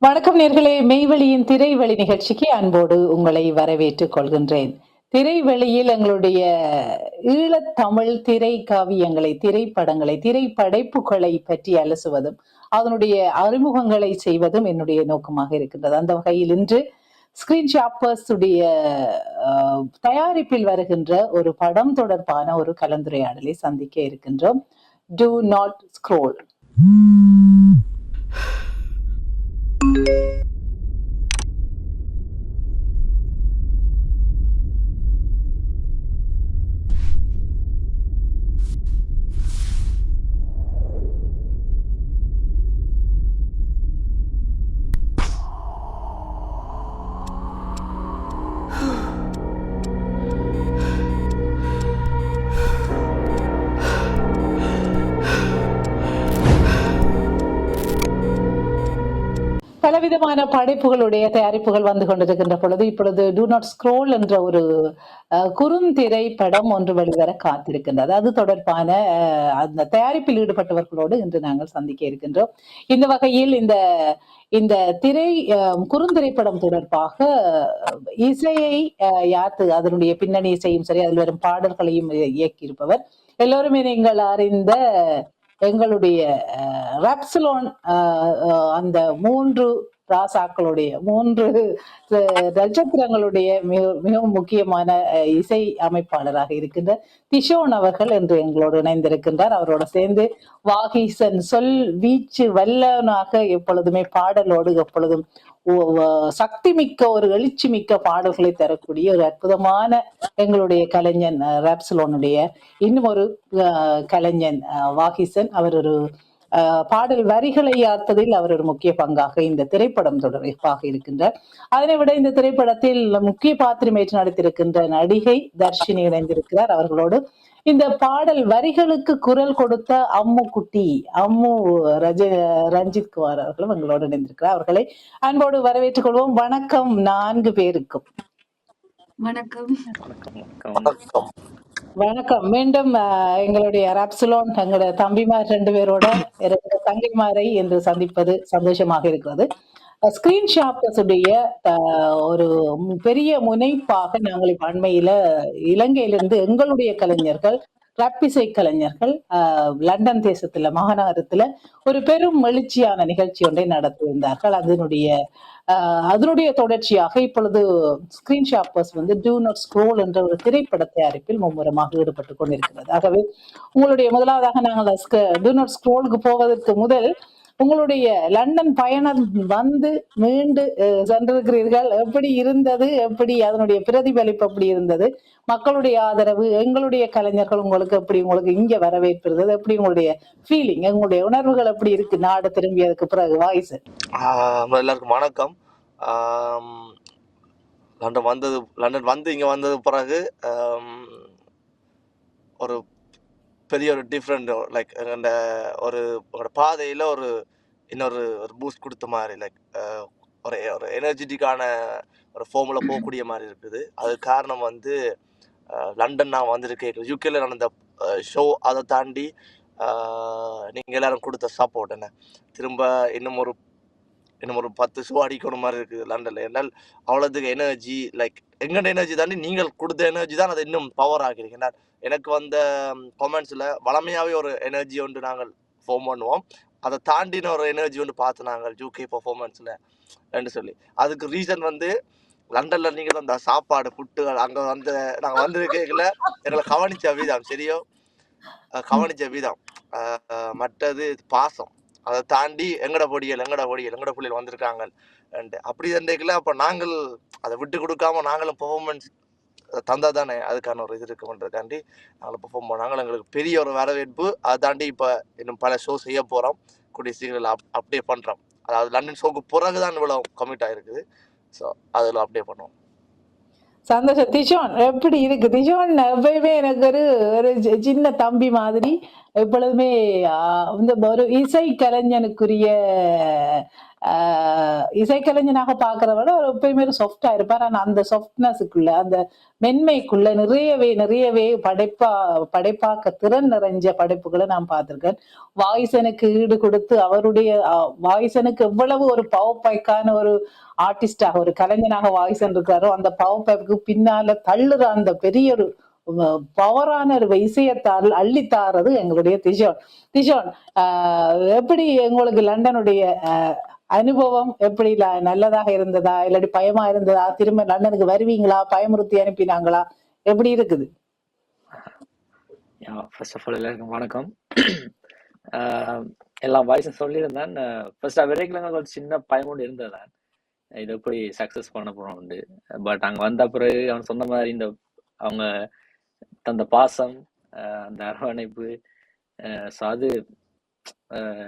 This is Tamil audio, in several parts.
வணக்கம் நேர்களே, மெய்வெளியின் திரைவெளி நிகழ்ச்சிக்கு அன்போடு உங்களை வரவேற்றுக் கொள்கின்றேன். திரைவெளியில் எங்களுடைய ஈழத்தமிழ் திரை காவியங்களை, திரைப்படங்களை, திரைப்படைப்புகளை பற்றி அலசுவதும் அதனுடைய அறிமுகங்களை செய்வதும் என்னுடைய நோக்கமாக இருக்கின்றது. அந்த வகையில் இன்று ஸ்கிரீன் ஷாப்பர்ஸ் உடைய தயாரிப்பில் வருகின்ற ஒரு படம் தொடர்பான ஒரு கலந்துரையாடலை சந்திக்க இருக்கின்றோம். Do not scroll. பலவிதமான படைப்புகளுடைய தயாரிப்புகள் வந்து கொண்டிருக்கின்ற பொழுது இப்பொழுது டூ நாட் ஸ்க்ரோல் என்ற ஒரு குறுந்திரைப்படம் ஒன்று வெளிவர காத்திருக்கின்றது. அது தொடர்பான அந்த தயாரிப்பில் ஈடுபட்டவர்களோடு இன்று நாங்கள் சந்திக்க இருக்கின்றோம். இந்த வகையில் இந்த இந்த திரை குறுந்திரைப்படம் தொடர்பாக இசையை யாத்து அதனுடைய பின்னணி இசையும் சரி, அதில் வரும் பாடல்களையும் இயக்கியிருப்பவர் எல்லோருமே நீங்கள் அறிந்த எங்களுடைய ராப்சலோன் அந்த 3 ராசாக்களுடைய 3 நட்சத்திரங்களுடைய மிகவும் முக்கியமான இசை அமைப்பாளராக இருக்கின்ற திஷோன் அவர்கள் என்று எங்களோடு இணைந்திருக்கின்றார். அவரோட சேர்ந்து வாகீசன் சொல் வீச்சு வல்லனாக எப்பொழுதுமே பாடலோடு எப்பொழுதும் சக்தி மிக்க ஒரு எழுச்சி மிக்க பாடல்களை தரக்கூடிய ஒரு அற்புதமான எங்களுடைய கலைஞன் ராப்சலோனுடைய இன்னும் ஒரு கலைஞன் வாகிசன். அவர் ஒரு பாடல் வரிகளை யார்த்ததில் அவர் ஒரு முக்கிய பங்காக இந்த திரைப்படம் தொடர்பாக இருக்கின்றார். அதனை விட இந்த திரைப்படத்தில் முக்கிய பாத்திரம் ஏற்று நடித்திருக்கின்ற நடிகை தர்ஷினி இணைந்திருக்கிறார். அவர்களோடு இந்த பாடல் வரிகளுக்கு குரல் கொடுத்த அம்மு குட்டி அம்மு ரஞ்சித் குமார் அவர்களும் எங்களோடு இணைந்திருக்கிறார். அவர்களை அன்போடு வரவேற்றுக் கொள்வோம். வணக்கம் 4 பேருக்கும். வணக்கம். வணக்கம். மீண்டும் எங்களுடைய ராப்சலோன் எங்களுடைய தம்பிமார் 2 பேரோட தங்கைமாரை என்று சந்திப்பது சந்தோஷமாக இருக்கிறது. ஸ்கிரீன் ஷாப்பர்ஸ் உடைய ஒரு பெரிய முனைப்பாக நாங்கள் இப்ப அண்மையில இலங்கையிலிருந்து எங்களுடைய கலைஞர்கள் கிளப்பிசை கலைஞர்கள் லண்டன் தேசத்துல மாநகரத்துல ஒரு பெரும் எழுச்சியான நிகழ்ச்சி ஒன்றை நடத்தியிருந்தார்கள். அதனுடைய தொடர்ச்சியாக இப்பொழுது ஸ்கிரீன் ஷாப்பர்ஸ் வந்து டூ நாட் ஸ்க்ரோல் என்ற ஒரு திரைப்பட தயாரிப்பில் மும்முரமாக ஈடுபட்டு கொண்டிருக்கிறது. ஆகவே உங்களுடைய முதலாவதாக நாங்கள் டூ நாட் ஸ்க்ரோலுக்கு போவதற்கு முதல் உங்களுடைய லண்டன் பயணம் வந்து மீண்டு சென்றிருக்கிறீர்கள். எப்படி இருந்தது? எப்படி அதனுடைய பிரதிபலிப்பு எப்படி இருந்தது? மக்களுடைய ஆதரவு, எங்களுடைய கலைஞர்கள் உங்களுக்கு எப்படி, உங்களுக்கு இங்க வரவேற்பு இருந்தது? எப்படி உங்களுடைய ஃபீலிங், உங்களுடைய உணர்வுகள் எப்படி இருக்கு நாடு திரும்பியதுக்கு பிறகு? வாய்ஸ் எல்லாருக்கும் வணக்கம். லண்டன் வந்து இங்க வந்தது பிறகு ஒரு பெரிய ஒரு டிஃப்ரெண்ட் லைக் அந்த ஒரு பாதையில் இன்னொரு பூஸ்ட் கொடுத்த மாதிரி லைக் ஒரு எனர்ஜெட்டிக்கான ஒரு ஃபார்முலா போகக்கூடிய மாதிரி இருக்குது. அது காரணம் வந்து லண்டன் நான் வந்திருக்கேன், யூகேல நடந்த ஷோ. அதை தாண்டி நீங்கள் எல்லாரும் கொடுத்த சப்போர்ட் என்ன திரும்ப இன்னும் ஒரு 10 ஷோ அடிக்கணும் மாதிரி இருக்குது லண்டனில். என்னால் அவ்வளோதுக்கு எனர்ஜி லைக் எங்கள்ட எனர்ஜி தாண்டி நீங்கள் கொடுத்த எனர்ஜி தான் அதை இன்னும் பவர் ஆகிருக்கேன். எனக்கு வந்த கமெண்ட்ஸில் வளமையாகவே ஒரு எனர்ஜி ஒன்று நாங்கள் ஃபார்ம் பண்ணுவோம், அதை தாண்டின ஒரு எனர்ஜி ஒன்று பார்த்து நாங்கள் யூகே பர்ஃபார்மன்ஸில் என்று சொல்லி. அதுக்கு ரீசன் வந்து லண்டனில் நீங்கள் அந்த சாப்பாடு ஃபுட்டுகள் அங்கே வந்து நாங்கள் வந்திருக்கல எங்களை கவனித்த விதம் சரியோ கவனித்த விதம், மற்றது பாசம். அதை தாண்டி எங்கட பொடியல் வந்திருக்காங்க அப்படி தண்டைக்குள்ள. அப்போ நாங்கள் அதை விட்டு கொடுக்காம நாங்களும் பெர்ஃபார்மன்ஸ் தந்தா தானே அதுக்கான ஒரு இது இருக்குன்றதுக்காண்டி நாங்கள் பெர்ஃபார்ம் பண்ணாங்க. எங்களுக்கு பெரிய ஒரு வரவேற்பு. அதை தாண்டி இப்போ இன்னும் பல ஷோ செய்ய போகிறோம், கூடிய சீக்கிரம் அப்டே பண்ணுறோம். அதாவது லண்டன் ஷோக்கு பிறகு தான் இவ்வளோ கமிட் ஆகிருக்குது. ஸோ அதில் அப்டே பண்ணுவோம். சந்தோஷம். திஷோன் எப்படி இருக்கு? திஷோன் எப்பயுமே எனக்கு ஒரு சின்ன தம்பி மாதிரி, எப்பொழுதுமே இந்த ஒரு இசை கலைஞனுக்குரிய இசைக்கலைஞனாக பார்க்கறத விட அவர் எப்பயுமே ஒரு சாஃப்டா இருப்பார். ஆனா அந்த சாஃப்ட்னஸுக்குள்ள அந்த மென்மைக்குள்ள நிறையவே படைப்பாக்க திறன் நிறைஞ்ச படைப்புகளை நான் பார்த்திருக்கேன். வாய்ஸனுக்கு ஈடு கொடுத்து அவருடைய வாய்ஸனுக்கு எவ்வளவு ஒரு பவர் பைக்கான ஒரு ஆர்டிஸ்டாக ஒரு கலைஞனாக வாய்ஸன் இருக்காரோ அந்த பவர் பைக்கு பின்னால தள்ளுற அந்த பெரிய ஒரு பவரான ஒரு இசையத்தால் அள்ளித்தாரது எங்களுடைய திஜோன். எப்படி உங்களுக்கு லண்டனுடைய அனுபவம் எப்படி நல்லதாக இருந்ததா இல்லாட்டி பயமா இருந்ததா? திரும்ப லண்டனுக்கு வருவீங்களா? பயமுறுத்தி அனுப்பினாங்களா? எப்படி இருக்குது? ஃபர்ஸ்ட் ஆஃப் ஆல் எல்லாருக்கும் வணக்கம். எல்லா வாய்ஸும் சொல்லியிருந்தேன். ஃபர்ஸ்ட் வரைக்கும் ஒரு சின்ன பயம் கொண்டு இருந்ததான் இதை எப்படி சக்ஸஸ் பண்ண போறோம் உண்டு. பட் அங்கே வந்த பிறகு அவன் சொன்ன மாதிரி இந்த அவங்க தந்த பாசம், அந்த அரவணைப்பு, ஸோ அது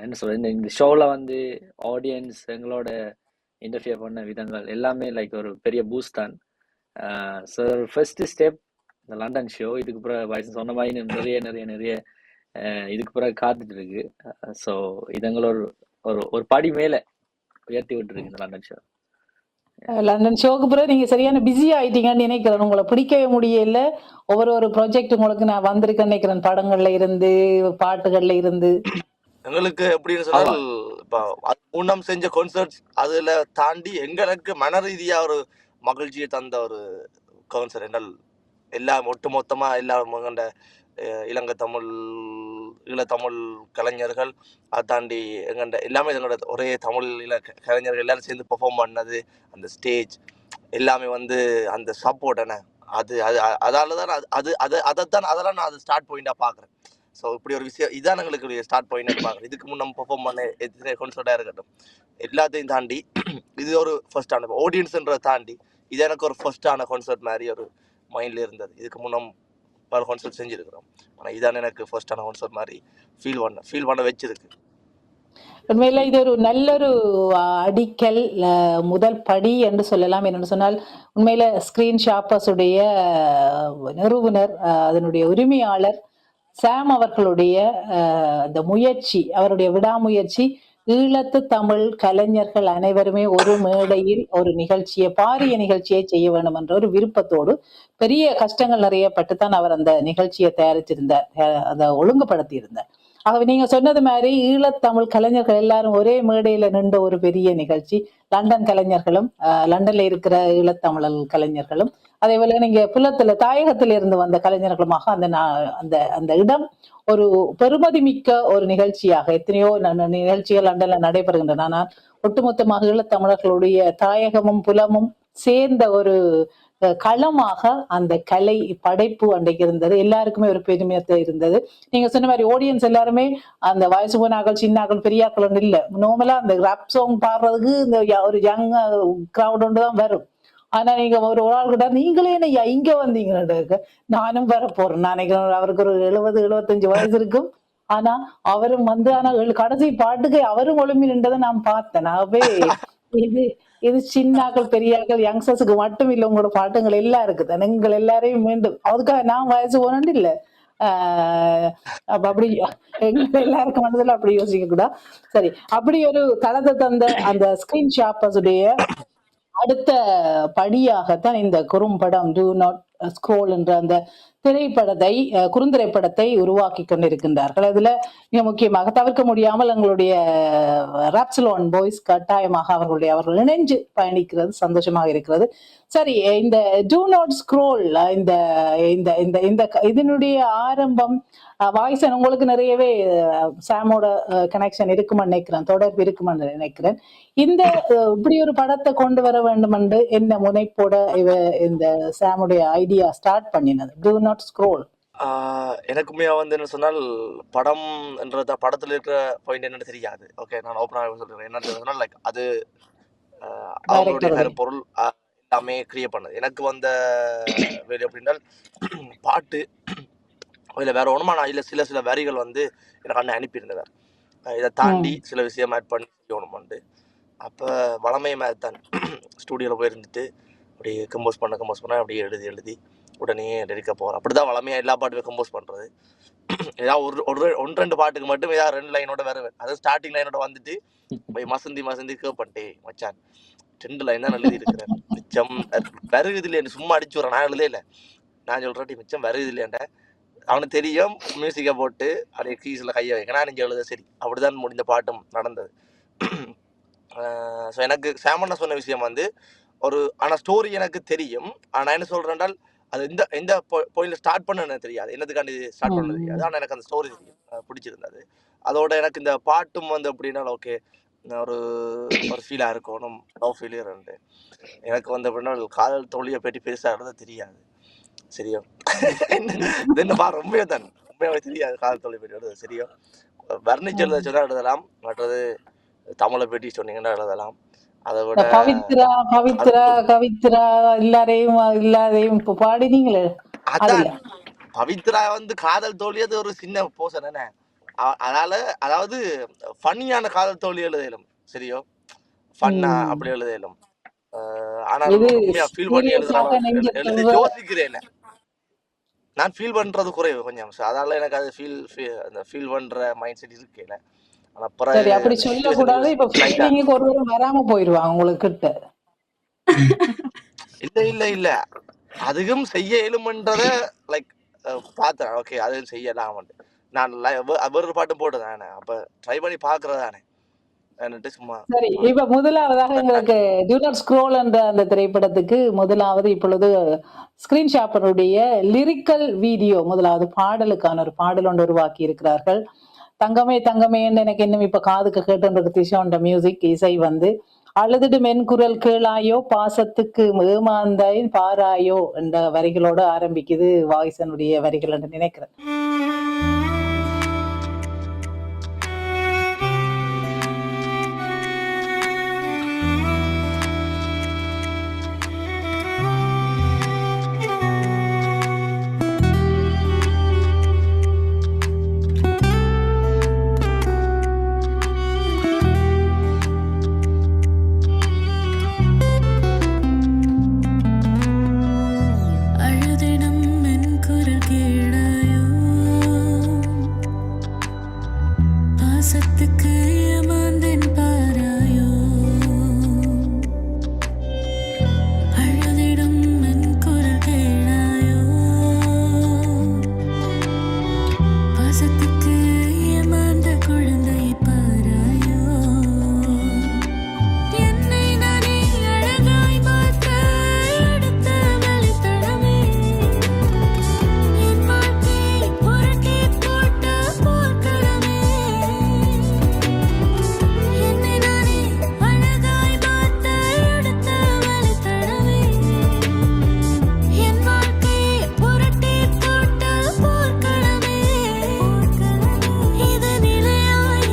என்ன சொல்றது, இந்த ஷோவில் வந்து ஆடியன்ஸ் எங்களோட இன்டர்ஃபியர் பண்ண விதங்கள் எல்லாமே லைக் ஒரு பெரிய பூஸ்ட் தான். ஸோ ஃபர்ஸ்ட் ஸ்டெப் இந்த லண்டன் ஷோ. இதுக்கு பிறகு வாய்ஸ் சொன்ன மாதிரி நிறைய இதுக்கு பிறகு காத்துட்டு இருக்கு. ஸோ இதுங்கள ஒரு படி மேலே உயர்த்தி விட்டுருக்கு இந்த லண்டன் ஷோ. லண்டன் ஷோக்கு பிறகு நீங்க சரியான பிஸி ஆயிட்டீங்கன்னு நினைக்கிறேன். உங்களை பிடிக்கவே முடியல. ஒவ்வொரு ப்ராஜெக்ட் உங்களுக்கு நான் வந்திருக்கேன்னு நினைக்கிறேன். படங்கள்ல இருந்து பாட்டுகள்ல இருந்து எங்களுக்கு எப்படின்னு சொன்னால் இப்போ முன்னம் செஞ்ச கான்சர்ட்ஸ் அதில் தாண்டி எங்களுக்கு மன ரீதியாக ஒரு மகிழ்ச்சியை தந்த ஒரு கான்சர்ட். என்னால் எல்லாம் ஒட்டுமொத்தமாக எல்லாம் எங்கண்ட இலங்கை தமிழ் ஈழத்தமிழ் கலைஞர்கள் அதை தாண்டி எங்கண்ட எல்லாமே எங்களோட ஒரே தமிழ் கலைஞர்கள் எல்லாரும் சேர்ந்து பெர்ஃபார்ம் பண்ணது, அந்த ஸ்டேஜ் எல்லாமே வந்து அந்த சப்போர்ட் என்ன அது அது அதால தான் அதெல்லாம் நான் அது ஸ்டார்ட் பாயிண்டாக பார்க்குறேன். ஸோ இப்படி ஒரு விஷயம் இதான் எங்களுக்கு ஸ்டார்ட் பாயிண்ட் பார்க்குறேன். இதுக்கு முன் நம்ம பெர்ஃபார்ம் பண்ண எத்தனை கான்சர்ட்டாக இருக்கட்டும் எல்லாத்தையும் தாண்டி இது ஒரு ஃபர்ஸ்டான ஆடியன்ஸுன்றதை தாண்டி இது எனக்கு ஒரு ஃபர்ஸ்டான கான்சர்ட் மாதிரி ஒரு மைண்டில் இருந்தது. இதுக்கு முன்னம் பல கான்சர்ட் செஞ்சுருக்கிறோம். ஆனால் இதான் எனக்கு ஃபர்ஸ்டான கான்சர்ட் மாதிரி ஃபீல் பண்ண வச்சிருக்கு. உண்மையில இது ஒரு நல்லொரு அடிக்கல், முதல் படி என்று சொல்லலாம். என்னென்னு சொன்னால் உண்மையில ஸ்கிரீன் ஷாப்பர்ஸ் உடைய நிறுவனர், அதனுடைய உரிமையாளர் சாம் அவர்களுடைய அந்த முயற்சி, அவருடைய விடாமுயற்சி, ஈழத்து தமிழ் கலைஞர்கள் அனைவருமே ஒரு மேடையில் ஒரு நிகழ்ச்சியை பாரிய நிகழ்ச்சியை செய்ய வேண்டும் என்ற ஒரு விருப்பத்தோடு பெரிய கஷ்டங்கள் நிறைய பட்டுத்தான் அவர் அந்த நிகழ்ச்சியை தயாரிச்சிருந்தார், அதை ஒழுங்குபடுத்தி இருந்தார். ஆகவே நீங்க சொன்னது மாதிரி ஈழத்தமிழ் கலைஞர்கள் எல்லாரும் ஒரே மேடையில நின்ற ஒரு பெரிய நிகழ்ச்சி. லண்டன் கலைஞர்களும் லண்டன்ல இருக்கிற ஈழத்தமிழ் கலைஞர்களும் அதே போல நீங்க புலத்துல தாயகத்தில் இருந்து வந்த கலைஞர்களுமாக அந்த அந்த இடம் ஒரு பெருமதி மிக்க ஒரு நிகழ்ச்சியாக எத்தனையோ நிகழ்ச்சிகள் லண்டன்ல நடைபெறுகின்றன. ஆனால் ஒட்டுமொத்தமாக ஈழத்தமிழர்களுடைய தாயகமும் புலமும் சேர்ந்த ஒரு களமாக அந்த கலை படைப்பு அன்றைக்கு இருந்தது. எல்லாருக்குமே ஒரு பெருமையத்தை இருந்தது. நீங்க சொன்ன மாதிரி ஆடியன்ஸ் எல்லாருமே அந்த வயசு போனாக்கள் சின்னாக்கள் பெரியாக்கள் இல்ல, நார்மலா அந்த ராப் சாங் பாடுறதுக்கு இந்த ஒரு யங் கிரௌட் ஒன்று தான் வரும். ஆனா நீங்க ஒரு ஆள் கிட்ட நீங்களே என்ன இங்க வந்தீங்க, நானும் வர போறேன். நான் நினைக்கிறேன் அவருக்கு ஒரு 70-75 வயசு இருக்கும். ஆனா அவரும் வந்து ஆனா கடைசி பாட்டுக்கு அவரும் ஒழும்பி நின்றதை நான் பார்த்தேன். ஆகவே இது சின்னாக்கள் பெரியாக்கள் யங்ஸ்டர்ஸுக்கு மட்டும் இல்ல, உங்களோட பாட்டுங்கள் எல்லாம் இருக்குது. நீங்கள் எல்லாரையும் மீண்டும் அதுக்காக நான் வயசு போனது இல்ல, அப்படி எங்க எல்லாருக்கும் மனதில் அப்படி யோசிக்க கூடாது. சரி, அப்படி ஒரு தளத்தை தந்த அந்த ஸ்கிரீன் ஷாப்பர்ஸ் உடைய அடுத்த படியாகத்தான் இந்த குறும்படம் டூ நாட் ஸ்க்ரோல் என்ற அந்த குறுந்திரைப்படத்தை உருவாக்கி கொண்டிருக்கின்றார்கள். அதுல மிக முக்கியமாக தவிர்க்க முடியாமல் எங்களுடைய ராப்சிலோன் பாய்ஸ் கட்டாயமாக அவர்கள் இணைஞ்சு பயணிக்கிறது சந்தோஷமாக இருக்கிறது. சரி, இந்த டூ நாட் ஸ்க்ரோல் இதனுடைய ஆரம்பம் வாய்ஸ் உங்களுக்கு நிறையவே சாமோட கனெக்ஷன் இருக்குமென்னு நினைக்கிறேன், தொடர்பு இருக்குமென்னு நினைக்கிறேன். இந்த இப்படி ஒரு படத்தை கொண்டு வர வேண்டும் என்று என்ன முனைப்போட இந்த சாமுடைய ஐடியா ஸ்டார்ட் பண்ணினது டூ நாட் ஸ்க்ரோல்? எனக்குமே வந்து என்ன சொன்னால் படத்துல இருக்கிற பாயிண்ட் என்னன்னு தெரியாது. ஓகே, நான் ஓப்பனாக சொல்றேன். என்னன்னு சொன்னால் லைக் அது அவங்களுடைய பொருள் எல்லாமே கிரியேட் பண்ணது. எனக்கு வந்த வேலை அப்படின்னா பாட்டு இல்லை வேற ஒன்றுமா நான் இல்லை சில வரிகள் வந்து எனக்கு அண்ணன் அனுப்பியிருந்தவர். இதை தாண்டி சில விஷயம் ஆட் பண்ணி செய்யணுமாண்டு. அப்போ வளமையை மாதிரி தான் ஸ்டூடியோவில் போயிருந்துட்டு அப்படியே கம்போஸ் பண்ண அப்படியே எழுதி உடனே எடுக்க போகிறோம். அப்படி தான் வளமையாக எல்லா பாட்டுமே கம்போஸ் பண்ணுறது. ஏதாவது ஒன்று ரெண்டு பாட்டுக்கு மட்டும் ஏதாவது 2 லைனோட வருவேன். அதாவது ஸ்டார்டிங் லைனோட வந்துட்டு போய் மசந்தி கேட்பன்ட்டே மச்சான் 2 லைன் தான் எழுதி இருக்கிறேன், மிச்சம் வருகுது இல்லையா, சும்மா அடிச்சு வரேன், நான் எழுதே இல்லை, நான் சொல்கிறேன் மிச்சம் வருகுது இல்லையாண்ட. அவனுக்கு தெரியும், மியூசிக்கை போட்டு அப்படியே கீஸில் கையை வைக்க, நான் நெஞ்சு எழுத சரி. அப்படிதான் முடிந்த பாட்டும் நடந்தது. ஸோ எனக்கு சாமண்ணா சொன்ன விஷயம் வந்து ஆனால் ஸ்டோரி எனக்கு தெரியும். ஆனால் என்ன சொல்கிறேன்டால் அது எந்த பாயிண்ட்ல ஸ்டார்ட் பண்ண எனக்கு தெரியாது, என்னதுக்காண்டி ஸ்டார்ட் பண்ண தெரியாது. ஆனால் எனக்கு அந்த ஸ்டோரி பிடிச்சிருந்தது. அதோட எனக்கு இந்த பாட்டும் வந்து அப்படின்னா ஓகே ஒரு ஃபீலாக இருக்கணும், லவ் ஃபீலியர் உண்டு. எனக்கு வந்து அப்படின்னா காதல் தோழியை பற்றி பெருசாக எழுத தெரியாது, சரியா? என்னப்பா ரொம்பவே தெரியாது காதல் தோழி பற்றி எழுத, சரியா? வர்ணிச்சல் சொன்னா எழுதலாம், மற்றது தமிழை பற்றி சொன்னீங்கன்னா எழுதலாம். அதை விட கவித்ரா எல்லாரையும் பாடினீங்களே. அதான் பவித்ரா வந்து காதல் தோழி, அது ஒரு சின்ன போர்ஷன் என்ன, அதாவது ஃபன்னியான காதல் தோழி எழுதலும், சரியோ? ஃபன்னா அப்படி எழுதலும். ஆனா ஃபீல் பண்ணி எழுதி யோசிக்கிறேன், நான் ஃபீல் பண்றது குறைவு கொஞ்சம். அதனால எனக்கு அது ஃபீல் பண்ற மைண்ட் செட் இருக்கேன். அப்படி சொல்லக்கூடாது. இப்ப ஃபீலிங்க்கு ஒருவரும் வராம போயிருவாங்க உங்களுக்கு. இல்ல அதுவும் செய்ய இயலுமன்றத லைக் பார்த்தேன். ஓகே அதுவும் செய்யலாம். நான் வேறு பாட்டு போட்டுதானே, அப்ப ட்ரை பண்ணி பாக்குறதானே சும்மா. சரி, இப்ப முதலாவதாக எங்களுக்கு டியூலர் ஸ்க்ரோல் என்ற அந்த திரைப்படத்துக்கு முதலாவது இப்பொழுது ஸ்கிரீன் ஷாப்பருடைய லிரிக்கல் வீடியோ, முதலாவது பாடலுக்கான ஒரு பாடல் ஒன்று உருவாக்கி இருக்கிறார்கள். தங்கமே தங்கமேன்னு எனக்கு இன்னும் இப்ப காதுக்கு கேட்டு திஷோண்ட மியூசிக் இசை வந்து அழுதுடு மென்குரல் கேளாயோ பாசத்துக்கு ஏமாந்தாயின் பாராயோ என்ற வரிகளோடு ஆரம்பிக்குது வாய்ஸனுடைய வரிகள் என்று நினைக்கிறேன். இது நிலையாய்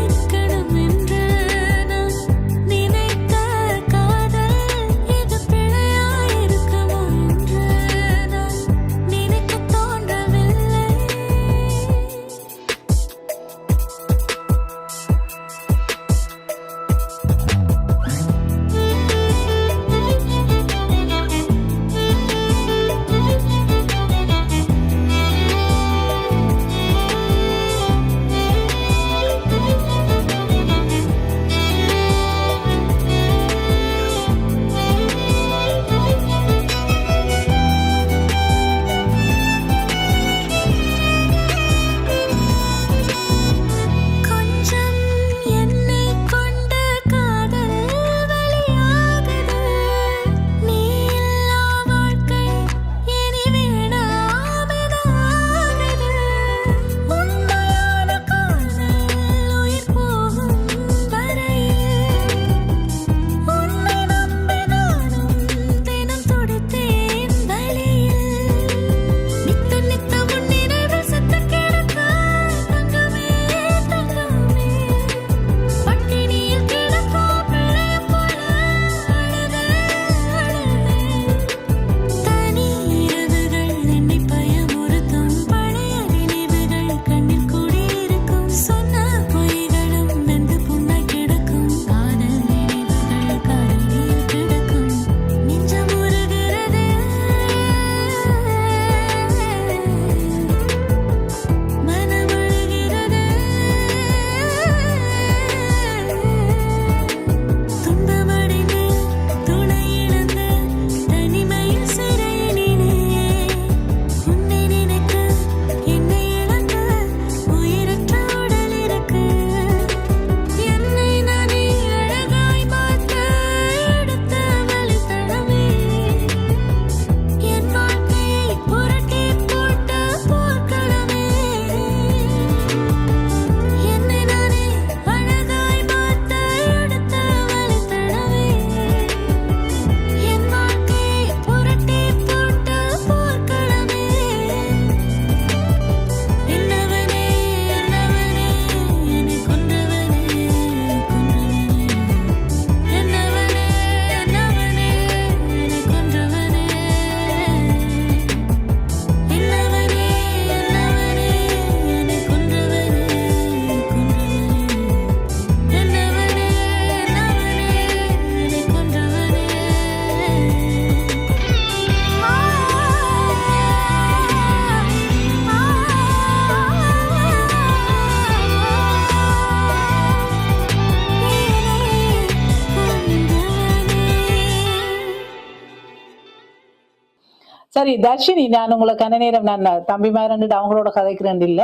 சரி தர்ஷினி, நான் உங்களை கன நேரம் நான் தம்பிமாரன்ட்டு அவங்களோட கதைக்கிறேன் இல்ல.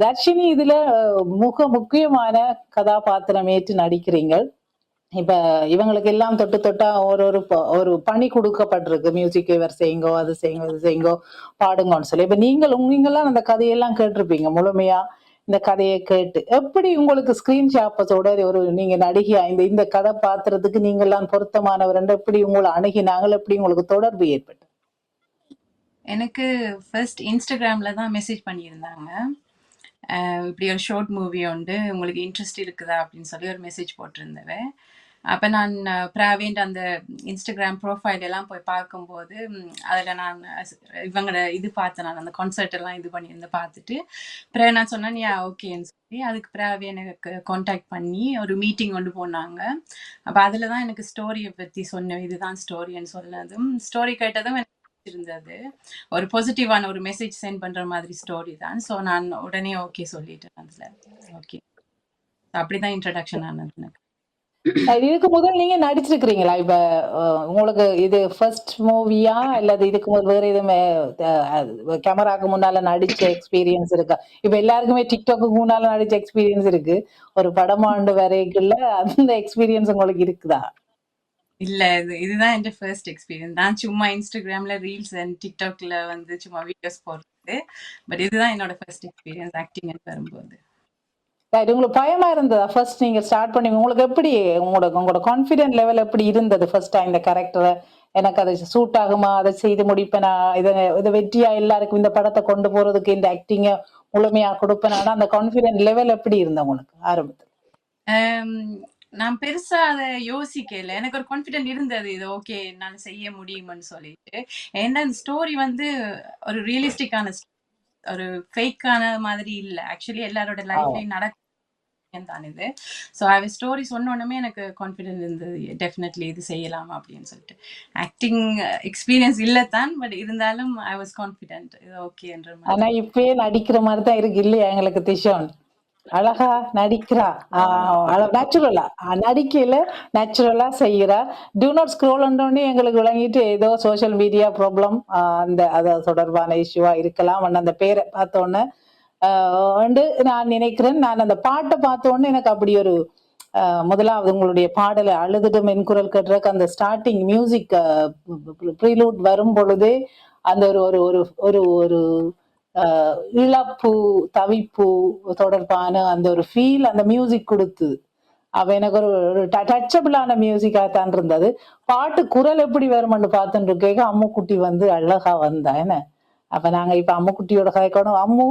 தர்ஷினி, இதுல முக்கியமான கதாபாத்திரம் ஏற்று நடிக்கிறீங்க. இப்ப இவங்களுக்கு எல்லாம் தொட்டு தொட்டா ஒரு பணி கொடுக்கப்பட்டிருக்கு. மியூசிக் இவர் செய்யுங்கோ, அது செய்யுங்கோ, இது செய்யுங்கோ, பாடுங்கன்னு சொல்லி. இப்ப நீங்கெல்லாம் அந்த கதையெல்லாம் கேட்டிருப்பீங்க முழுமையா. இந்த கதையை கேட்டு எப்படி உங்களுக்கு ஸ்கிரீன் ஷாப்பஸோட நீங்க நடிகையா இந்த கதாபாத்திரத்துக்கு நீங்க எல்லாம் பொருத்தமானவர் எப்படி உங்களை அணுகினாங்க, எப்படி உங்களுக்கு தொடர்பு ஏற்பட்டு? எனக்கு ஃபர்ஸ்ட் இன்ஸ்டாகிராம்ல தான் மெசேஜ் பண்ணியிருந்தாங்க. இப்படி ஒரு ஷார்ட் மூவி உண்டு, உங்களுக்கு இன்ட்ரெஸ்ட் இருக்குதா அப்படின்னு சொல்லி ஒரு மெசேஜ் போட்டிருந்தவன். அப்போ நான் பிராவேண்ட் அந்த இன்ஸ்டாகிராம் ப்ரொஃபைல் எல்லாம் போய் பார்க்கும்போது அதில் நான் இவங்களோட இது பார்த்தேன். நான் அந்த கான்சர்ட் எல்லாம் இது பண்ணியிருந்து பார்த்துட்டு பிறகு நான் சொன்னேன் ஓகேன்னு சொல்லி அதுக்கு பிறகு எனக்கு கான்டாக்ட் பண்ணி ஒரு மீட்டிங் கொண்டு போனாங்க. அப்போ அதில் தான் எனக்கு ஸ்டோரியை பற்றி சொன்னேன், இதுதான் ஸ்டோரின்னு சொன்னதும் ஸ்டோரி கேட்டதும் எனக்கு இருந்தது. ஒரு பாசிட்டிவான ஒரு மெசேஜ் சென்ட் பண்ற மாதிரி ஸ்டோரி தான். ஸோ நான் உடனே ஓகே சொல்லிட்டேன். அதுல ஓகே, அப்படிதான் இன்ட்ரடக்ஷன் ஆனது எனக்கு. இதுக்கு முதல் நீங்க நடிச்சிருக்கிறீங்களா? இப்ப உங்களுக்கு இது ஃபர்ஸ்ட் மூவியா அல்லது இதுக்கு முதல் வேற எதுவுமே கேமராக்கு முன்னால நடிச்ச எக்ஸ்பீரியன்ஸ் இருக்கா? இப்ப எல்லாருக்குமே டிக்டாக்கு முன்னால நடிச்ச எக்ஸ்பீரியன்ஸ் இருக்கு. ஒரு படமாண்டு வரைக்குள்ள அந்த எக்ஸ்பீரியன்ஸ் உங்களுக்கு இருக்குதா? இல்ல, இதுதான் என் ஃபர்ஸ்ட் எக்ஸ்பீரியன்ஸ். நான் சும்மா இன்ஸ்டாகிராம்ல ரீல்ஸ் அண்ட் டிக்டாக்ல வந்து சும்மா வீடியோஸ் போடுறது. பட் இதுதான் என்னோட ஃபர்ஸ்ட் எக்ஸ்பீரியன்ஸ் ஆக்டிங் வரும்போது. உங்களுக்கு பயமா இருந்ததா ஃபர்ஸ்ட் நீங்க ஸ்டார்ட் பண்ணி? உங்களுக்கு எப்படி உங்களோட கான்ஃபிடென்ட் லெவல் எப்படி இருந்தது ஃபர்ஸ்ட் டைம் இந்த கேரக்டரை எனக்கு அது சூட் ஆகுமா, அதை செய்து முடிப்பேனா, இதை வெற்றியா எல்லாருக்கும் இந்த படத்தை கொண்டு போறதுக்கு இந்த ஆக்டிங்க முழுமையா கொடுப்பேனா, அந்த கான்ஃபிடென்ட் லெவல் எப்படி இருந்த உங்களுக்கு ஆரம்பத்தில்? நான் பெருசா அதை யோசிக்கல. எனக்கு ஒரு கான்ஃபிடென்ட் இருந்தது, இது ஓகே நான் செய்ய முடியும்னு சொல்லிட்டு. ஏன்னா இந்த ஸ்டோரி வந்து ஒரு ரியலிஸ்டிக்கான ஒரு ஃபேக்கான மாதிரி இல்ல. ஆக்சுவலி எல்லாரோட லைஃப்லயும் நடக்க தான் இது. ஸோ அவ ஸ்டோரி சொன்னோடனே எனக்கு கான்ஃபிடென்ட் இருந்தது, டெஃபினெட்லி இது செய்யலாம் அப்படின்னு சொல்லிட்டு. ஆக்டிங் எக்ஸ்பீரியன்ஸ் இல்லை தான், பட் இருந்தாலும் ஐ வாஸ் கான்ஃபிடென்ட் இது ஓகேன்ற மாதிரி. ஆனா இப்பயே நடிக்கிற மாதிரி தான் இருக்கு இல்லையா எங்களுக்கு திஷான்? அழகா நடிக்கிறா, நேச்சுரலா நடிக்கல, நேச்சுரலா செய்யறா. டூ நாட் ஸ்க்ரோல் உடனே எங்களுக்கு விளங்கிட்டு ஏதோ சோசியல் மீடியா ப்ராப்ளம் அது தொடர்பான இஷ்யூவா இருக்கலாம். அந்த பேரை பார்த்தோன்னே நான் நினைக்கிறேன். நான் அந்த பாட்டை பார்த்தோன்னே எனக்கு அப்படி ஒரு முதலாவது உங்களுடைய பாடலை அழுதுடும் என் குரல் கட்டுறக்கு அந்த ஸ்டார்டிங் மியூசிக் ப்ரீலூட் வரும் பொழுதே அந்த ஒரு ஒரு ஒரு ஒரு இழப்பு, தவிப்பு தொடர்பான அந்த ஒரு ஃபீல் அந்த மியூசிக் கொடுத்து அவ எனக்கு ஒரு டச்சபிளான மியூசிக்கா தான் இருந்தது. பாட்டு குரல் எப்படி வரும்னு பார்த்துட்டு இருக்கேங்க. அம்முக்குட்டி வந்து அழகா வந்தா என்ன. அப்ப நாங்க இப்ப அம்முக்குட்டியோட கதைக்கணும். அம்மு,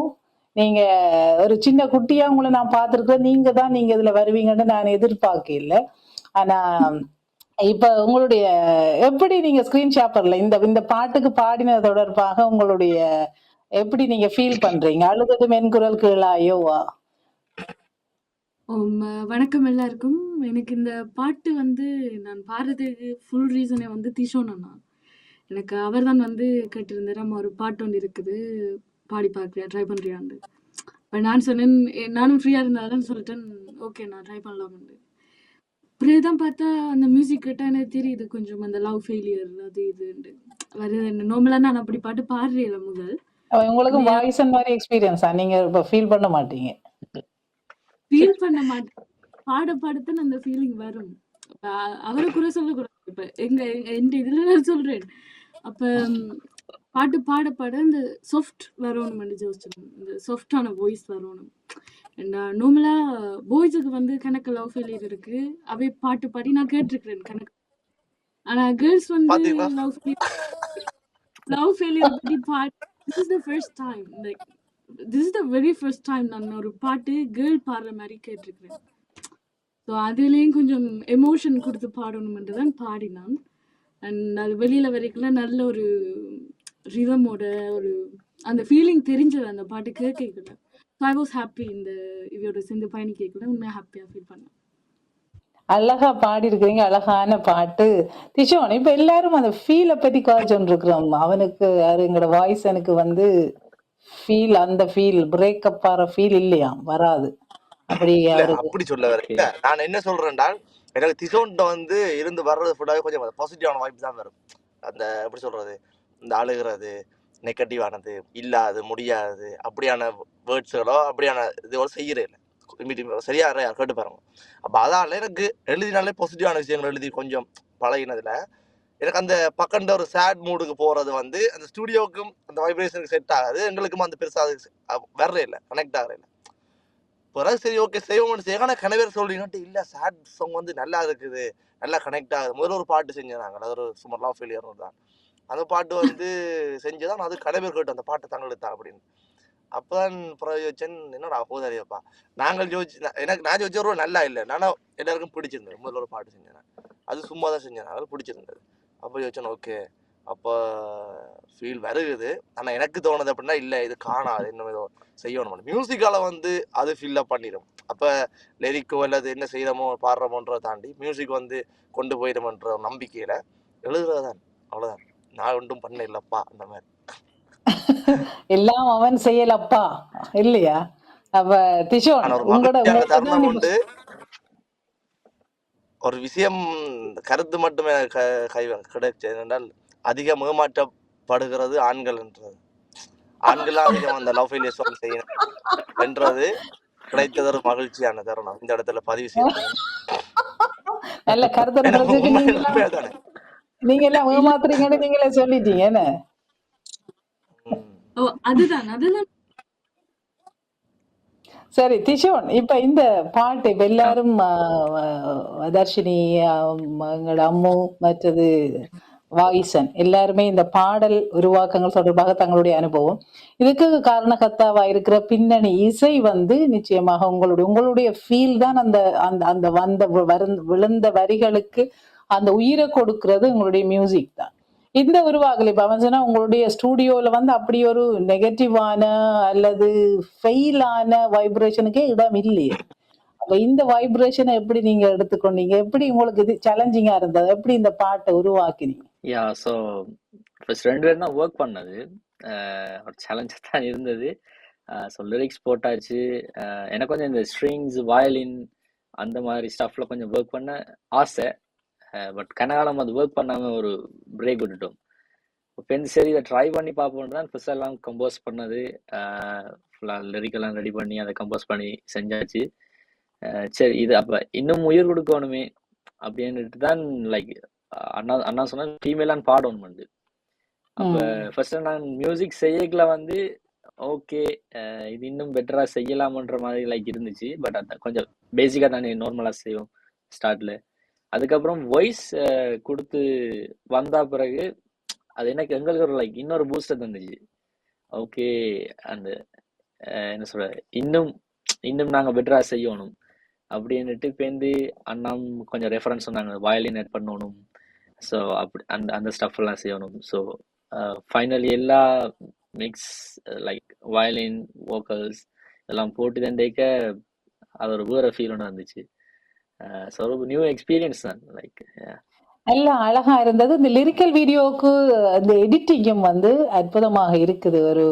நீங்க ஒரு சின்ன குட்டியா உங்களை நான் பார்த்திருக்கேன். நீங்க இதுல வருவீங்கன்னு நான் எதிர்பார்க்கல. ஆனா இப்ப உங்களுடைய எப்படி நீங்க ஸ்கிரீன் ஷாப்பர்ல இந்த பாட்டுக்கு பாடினது தொடர்பாக உங்களுடைய எப்படி நீங்க ஃபீல் பண்றீங்க? அழுததும் என் குரல் கீழாயோவா? வணக்கம் எல்லாருக்கும். எனக்கு இந்த பாட்டு வந்து நான் பாடுறதுக்கு ஃபுல் ரீசனே வந்து திஷோன் அண்ணா. எனக்கு அவர் தான் வந்து கேட்டிருந்தார், நம்ம ஒரு பாட்டு ஒன்று இருக்குது, பாடி பார்க்குறியா, ட்ரை பண்ணுறியான்னு. இப்போ நான் சொன்னேன், நானும் ஃப்ரீயாக இருந்தாலும் சொல்லிட்டேன், ஓகே நான் ட்ரை பண்ணலாம்னு. அப்புறம் தான் பார்த்தா அந்த மியூசிக் கேட்டால் எனக்கு தெரியுது கொஞ்சம் அந்த லவ் ஃபெயிலியர் அது இதுண்டு வருது. நார்மலாக நான் அப்படி பாட்டு பாடுறேன் முதல். உங்களுக்கு வாய்ஸ் மாதிரி எக்ஸ்பீரியன்ஸா? நீங்க இப்ப ஃபீல் பண்ண மாட்டீங்க? ஃபீல் பண்ண மாட்டேன், பாடத்தான் அந்த ஃபீலிங் வரும். அவரை கூட சொல்லக்கூடாது. இப்ப எந்த இதுல நான் சொல்றேன். அப்ப பாட்டு பாட இந்த சாஃப்ட் வரணும், யோசிச்சிருக்கேன். இந்த சாஃப்டான வாய்ஸ் வரணும். நார்மலா பாய்ஸுக்கு வந்து கணக்கு லவ் ஃபெயிலியர் இருக்கு, அவை பாட்டு பாடி நான் கேட்டிருக்கிறேன் கணக்கு. ஆனா கேர்ள்ஸ் வந்து லவ் ஃபெயிலியர் பத்தி பாடி this is the first time, like this is the very first time நான் ஒரு பாட்டு கேர்ள் பாடுற மாதிரி கேட்டிருக்கிறேன். ஸோ அதுலேயும் கொஞ்சம் எமோஷன் கொடுத்து பாடணுமென்று தான் பாடினான். அண்ட் அது வெளியில் வரைக்கும் நல்ல ஒரு ரிதமோட ஒரு அந்த ஃபீலிங் தெரிஞ்சது அந்த பாட்டு கேட்கல. So I was happy. இந்த இவையோட சேர்ந்து பயணி கேட்கல, உண்மையாக ஹாப்பியாக ஃபீல் பண்ணேன். அழகா பாடி இருக்கிறீங்க, அழகான பாட்டு. திஷோன், இப்ப எல்லாரும் அந்த ஃபீலை பத்தி காய்ச்சல் இருக்கிறோம். அவனுக்கு எங்களோட வாய்ஸ் எனக்கு வந்து ஃபீல், அந்த ஃபீல் பிரேக்கப் ஆற ஃபீல் இல்லையா, வராது. அப்படி சொல்ல வரீங்க. நான் என்ன சொல்றேன்டா, எனக்கு திஷோன்ட்ட வந்து இருந்து வர்றது ஃபுல்லாவே கொஞ்சம் பாசிட்டிவான வைப் தான் வரும். அந்த எப்படி சொல்றது, இந்த அழுகிறது, நெகட்டிவானது, இல்லாது, முடியாது அப்படியான வேர்ட்ஸுகளோ அப்படியான இதுவோ செய்கிறே இல்லை. சரியா கேட்டு பாருங்க. அப்போ அதால எனக்கு எழுதினாலே பாசிட்டிவான விஷயங்கள் எழுதி கொஞ்சம் பழகினதுல எனக்கு அந்த பக்கண்ட ஒரு சேட் மூடுக்கு போகிறது வந்து அந்த ஸ்டுடியோவுக்கும் அந்த வைப்ரேஷனுக்கு செட் ஆகாது, எங்களுக்கும் அந்த பெருசாக அது வர்றே இல்லை, கனெக்ட் ஆகிறே இல்லை. பிறகு சரி ஓகே செய்வோம்னு செய்ய. ஆனால் கணவர் சொல்லிட்டு இல்லை சேட் சாங் வந்து நல்லா இருக்குது, நல்லா கனெக்ட் ஆகுது. முதல்ல ஒரு பாட்டு செஞ்சாங்க, அது ஒரு சும்மா லவ் ஃபெயிலியர் தான். அந்த பாட்டு வந்து செஞ்சுதான் அது கணவர் கேட்டு அந்த பாட்டை தங்களுக்கு தான் அப்படின்னு. அப்போதான் யோசிச்சேன், என்னடா போதாரியப்பா நாங்கள் நான் யோசிச்ச நல்லா இல்லை, நானும் எல்லாருக்கும் பிடிச்சிருந்தது. முதல்ல ஒரு பாட்டு செஞ்சேன், அது சும்மா தான் செஞ்சேன், அது பிடிச்சிருந்தது. அப்போ யோசிச்சேன் ஓகே அப்போ ஃபீல் வருகுது. ஆனால் எனக்கு தோணுது அப்படின்னா இல்லை இது காணாது, இன்னும் ஏதோ செய்யணும். மியூசிக்கால வந்து அது ஃபில்லப் பண்ணிடும். அப்போ லிரிக்கோ அல்லது என்ன செய்கிறோமோ பாடுறோமோன்றதை தாண்டி மியூசிக் வந்து கொண்டு போயிடுமன்ற நம்பிக்கையில் எழுதுறதுதான். அவ்வளோதான், நான் ஒன்றும் பண்ண இல்லைப்பா அந்த மாதிரி. எல்லாம் அவன் செய்யலப்பா இல்லையா? அப்ப திஷோன் ஆனால் ஒரு உங்களோட மகிழ்ச்சியான உங்களோட தருணம் உண்டு. ஒரு விஷயம் கருத்து மட்டுமே கிடைச்சது என்றால் அதிகம் ஏமாற்றப்படுகிறது ஆண்கள் என்றது. ஆண்கள்லாம் அதிகம் அந்த லவ் ஃபெயிலியர் சாங் செய்யணும் என்றது கிடைத்தது ஒரு மகிழ்ச்சியான தருணம் இந்த இடத்துல பதிவு செய்யணும். நல்ல கருத்து நீங்க எல்லாம் ஏமாத்துறீங்கன்னு நீங்களே சொல்லிட்டீங்க என்ன? அதுதான் அதுதான். சரி திஷோன், இப்ப இந்த பாட்டு இப்ப எல்லாரும் தர்ஷினி, எங்களோட அம்மு, மற்றது வாயிசன் எல்லாருமே இந்த பாடல் உருவாக்கங்கள் தொடர்பாக தங்களுடைய அனுபவம், இதுக்கு காரணகர்த்தாவா இருக்கிற பின்னணி இசை வந்து நிச்சயமாக உங்களுடைய ஃபீல் தான். அந்த அந்த அந்த வந்த விழுந்த வரிகளுக்கு அந்த உயிரை கொடுக்கிறது உங்களுடைய மியூசிக் தான். இந்த உருவாகல இப்ப அவன் சொன்னா உங்களுடைய ஸ்டூடியோல வந்து அப்படி ஒரு நெகட்டிவான அல்லது ஃபெயிலான வைப்ரேஷனுக்கே இடம் இல்லையே. அப்ப இந்த வைப்ரேஷனை எப்படி நீங்க எடுத்துக்கொண்டீங்க? எப்படி உங்களுக்கு இது சேலஞ்சிங்கா இருந்தது? எப்படி இந்த பாட்டை உருவாக்கினீங்க? யா ஸோ ஃபர்ஸ்ட் 2 பேரும் தான் ஒர்க் பண்ணது. ஒரு சேலஞ்சாக தான் இருந்தது. ஸோ லிரிக்ஸ் போட்டாச்சு. எனக்கு கொஞ்சம் இந்த ஸ்ட்ரிங்ஸ், வயலின் அந்த மாதிரி ஸ்டஃப்ல கொஞ்சம் ஒர்க் பண்ண ஆசை. பட் கனகாலம் அது ஒர்க் பண்ணாமல் ஒரு பிரேக் விட்டுட்டோம். இப்போ சரி இதை ட்ரை பண்ணி பார்ப்போம் தான் ஃபர்ஸ்ட் எல்லாம் கம்போஸ் பண்ணது. ஃபுல்லாக லிரிக்கெல்லாம் ரெடி பண்ணி அதை கம்போஸ் பண்ணி செஞ்சாச்சு. சரி இது அப்போ இன்னும் உயிர் கொடுக்கணுமே அப்படின்ட்டு தான் லைக் அண்ணா சொன்னா ஃபீமேலான்னு பாடணும். அப்போ ஃபர்ஸ்ட் நான் மியூசிக் செய்யல வந்து ஓகே இது இன்னும் பெட்டரா செய்யலாமன்ற மாதிரி லைக் இருந்துச்சு. பட் அது கொஞ்சம் பேசிக்கா தானே நார்மலா செய்வோம் ஸ்டார்ட்ல. அதுக்கப்புறம் வாய்ஸ் கொடுத்து வந்தா பிறகு அது எனக்கு எங்களுக்கு ஒரு லைக் இன்னொரு பூஸ்டர் தந்துச்சு. ஓகே அந்த என்ன சொல்ற இன்னும் நாங்கள் பெட்டரா செய்யணும் அப்படின்னுட்டு பேருந்து அண்ணாம் கொஞ்சம் ரெஃபரன்ஸ் சொன்னாங்க, வயலின் ஆட் பண்ணணும். ஸோ அப்படி அந்த ஸ்டஃப் எல்லாம் செய்யணும். ஸோ ஃபைனலி எல்லா மிக்ஸ் லைக் வயலின் வோக்கல்ஸ் எல்லாம் போட்டு தான் டேக்க அது ஒரு வேற ஃபீல் ஒன்று இருந்துச்சு. ஸோ ஒரு நியூ எக்ஸ்பீரியன்ஸ் தான் லைக். எல்லாம் அழகா இருந்தது. இந்த லிரிக்கல் வீடியோவுக்கு இந்த எடிட்டிங்கும் வந்து அற்புதமாக இருக்குது. ஒரு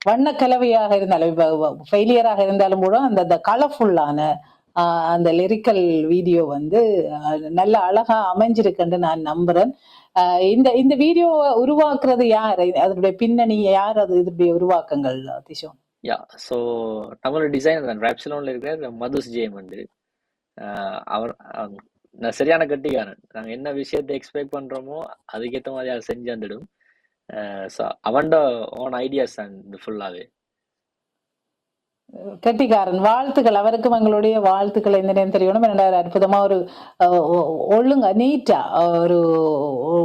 வண்ண கலவையாக இருந்தாலும் ஃபெயிலியராக இருந்தாலும் கூட அந்த கலர்ஃபுல்லான அந்த லிரிக்கல் வீடியோ வந்து நல்ல அழகா அமைஞ்சிருக்குன்னு நான் நம்புறேன். இந்த வீடியோ உருவாக்குறது யார்? அதனுடைய பின்னணி யார்? அது இதனுடைய உருவாக்கங்கள் திஷோன்? யா ஸோ நம்மளோட டிசைனர் தான் ராப்சிலோன்ல இருக்கிற மதுஸ் ஜேம் வந்து அவர் சரியான கட்டிக்காரன். நாங்கள் என்ன விஷயத்தை எக்ஸ்பெக்ட் பண்றோமோ அதுக்கேற்ற மாதிரி அதை செஞ்சு வந்துடும். ஸோ அவன்ட ஓன் ஐடியாஸ் தான் இது ஃபுல்லாவே. கெட்டிக்காரன். வாழ்த்துக்கள் அவருக்கும் எங்களுடைய வாழ்த்துக்களை இந்த நேரம் தெரியணும். என்னோட அற்புதமா ஒரு நீட்டா ஒரு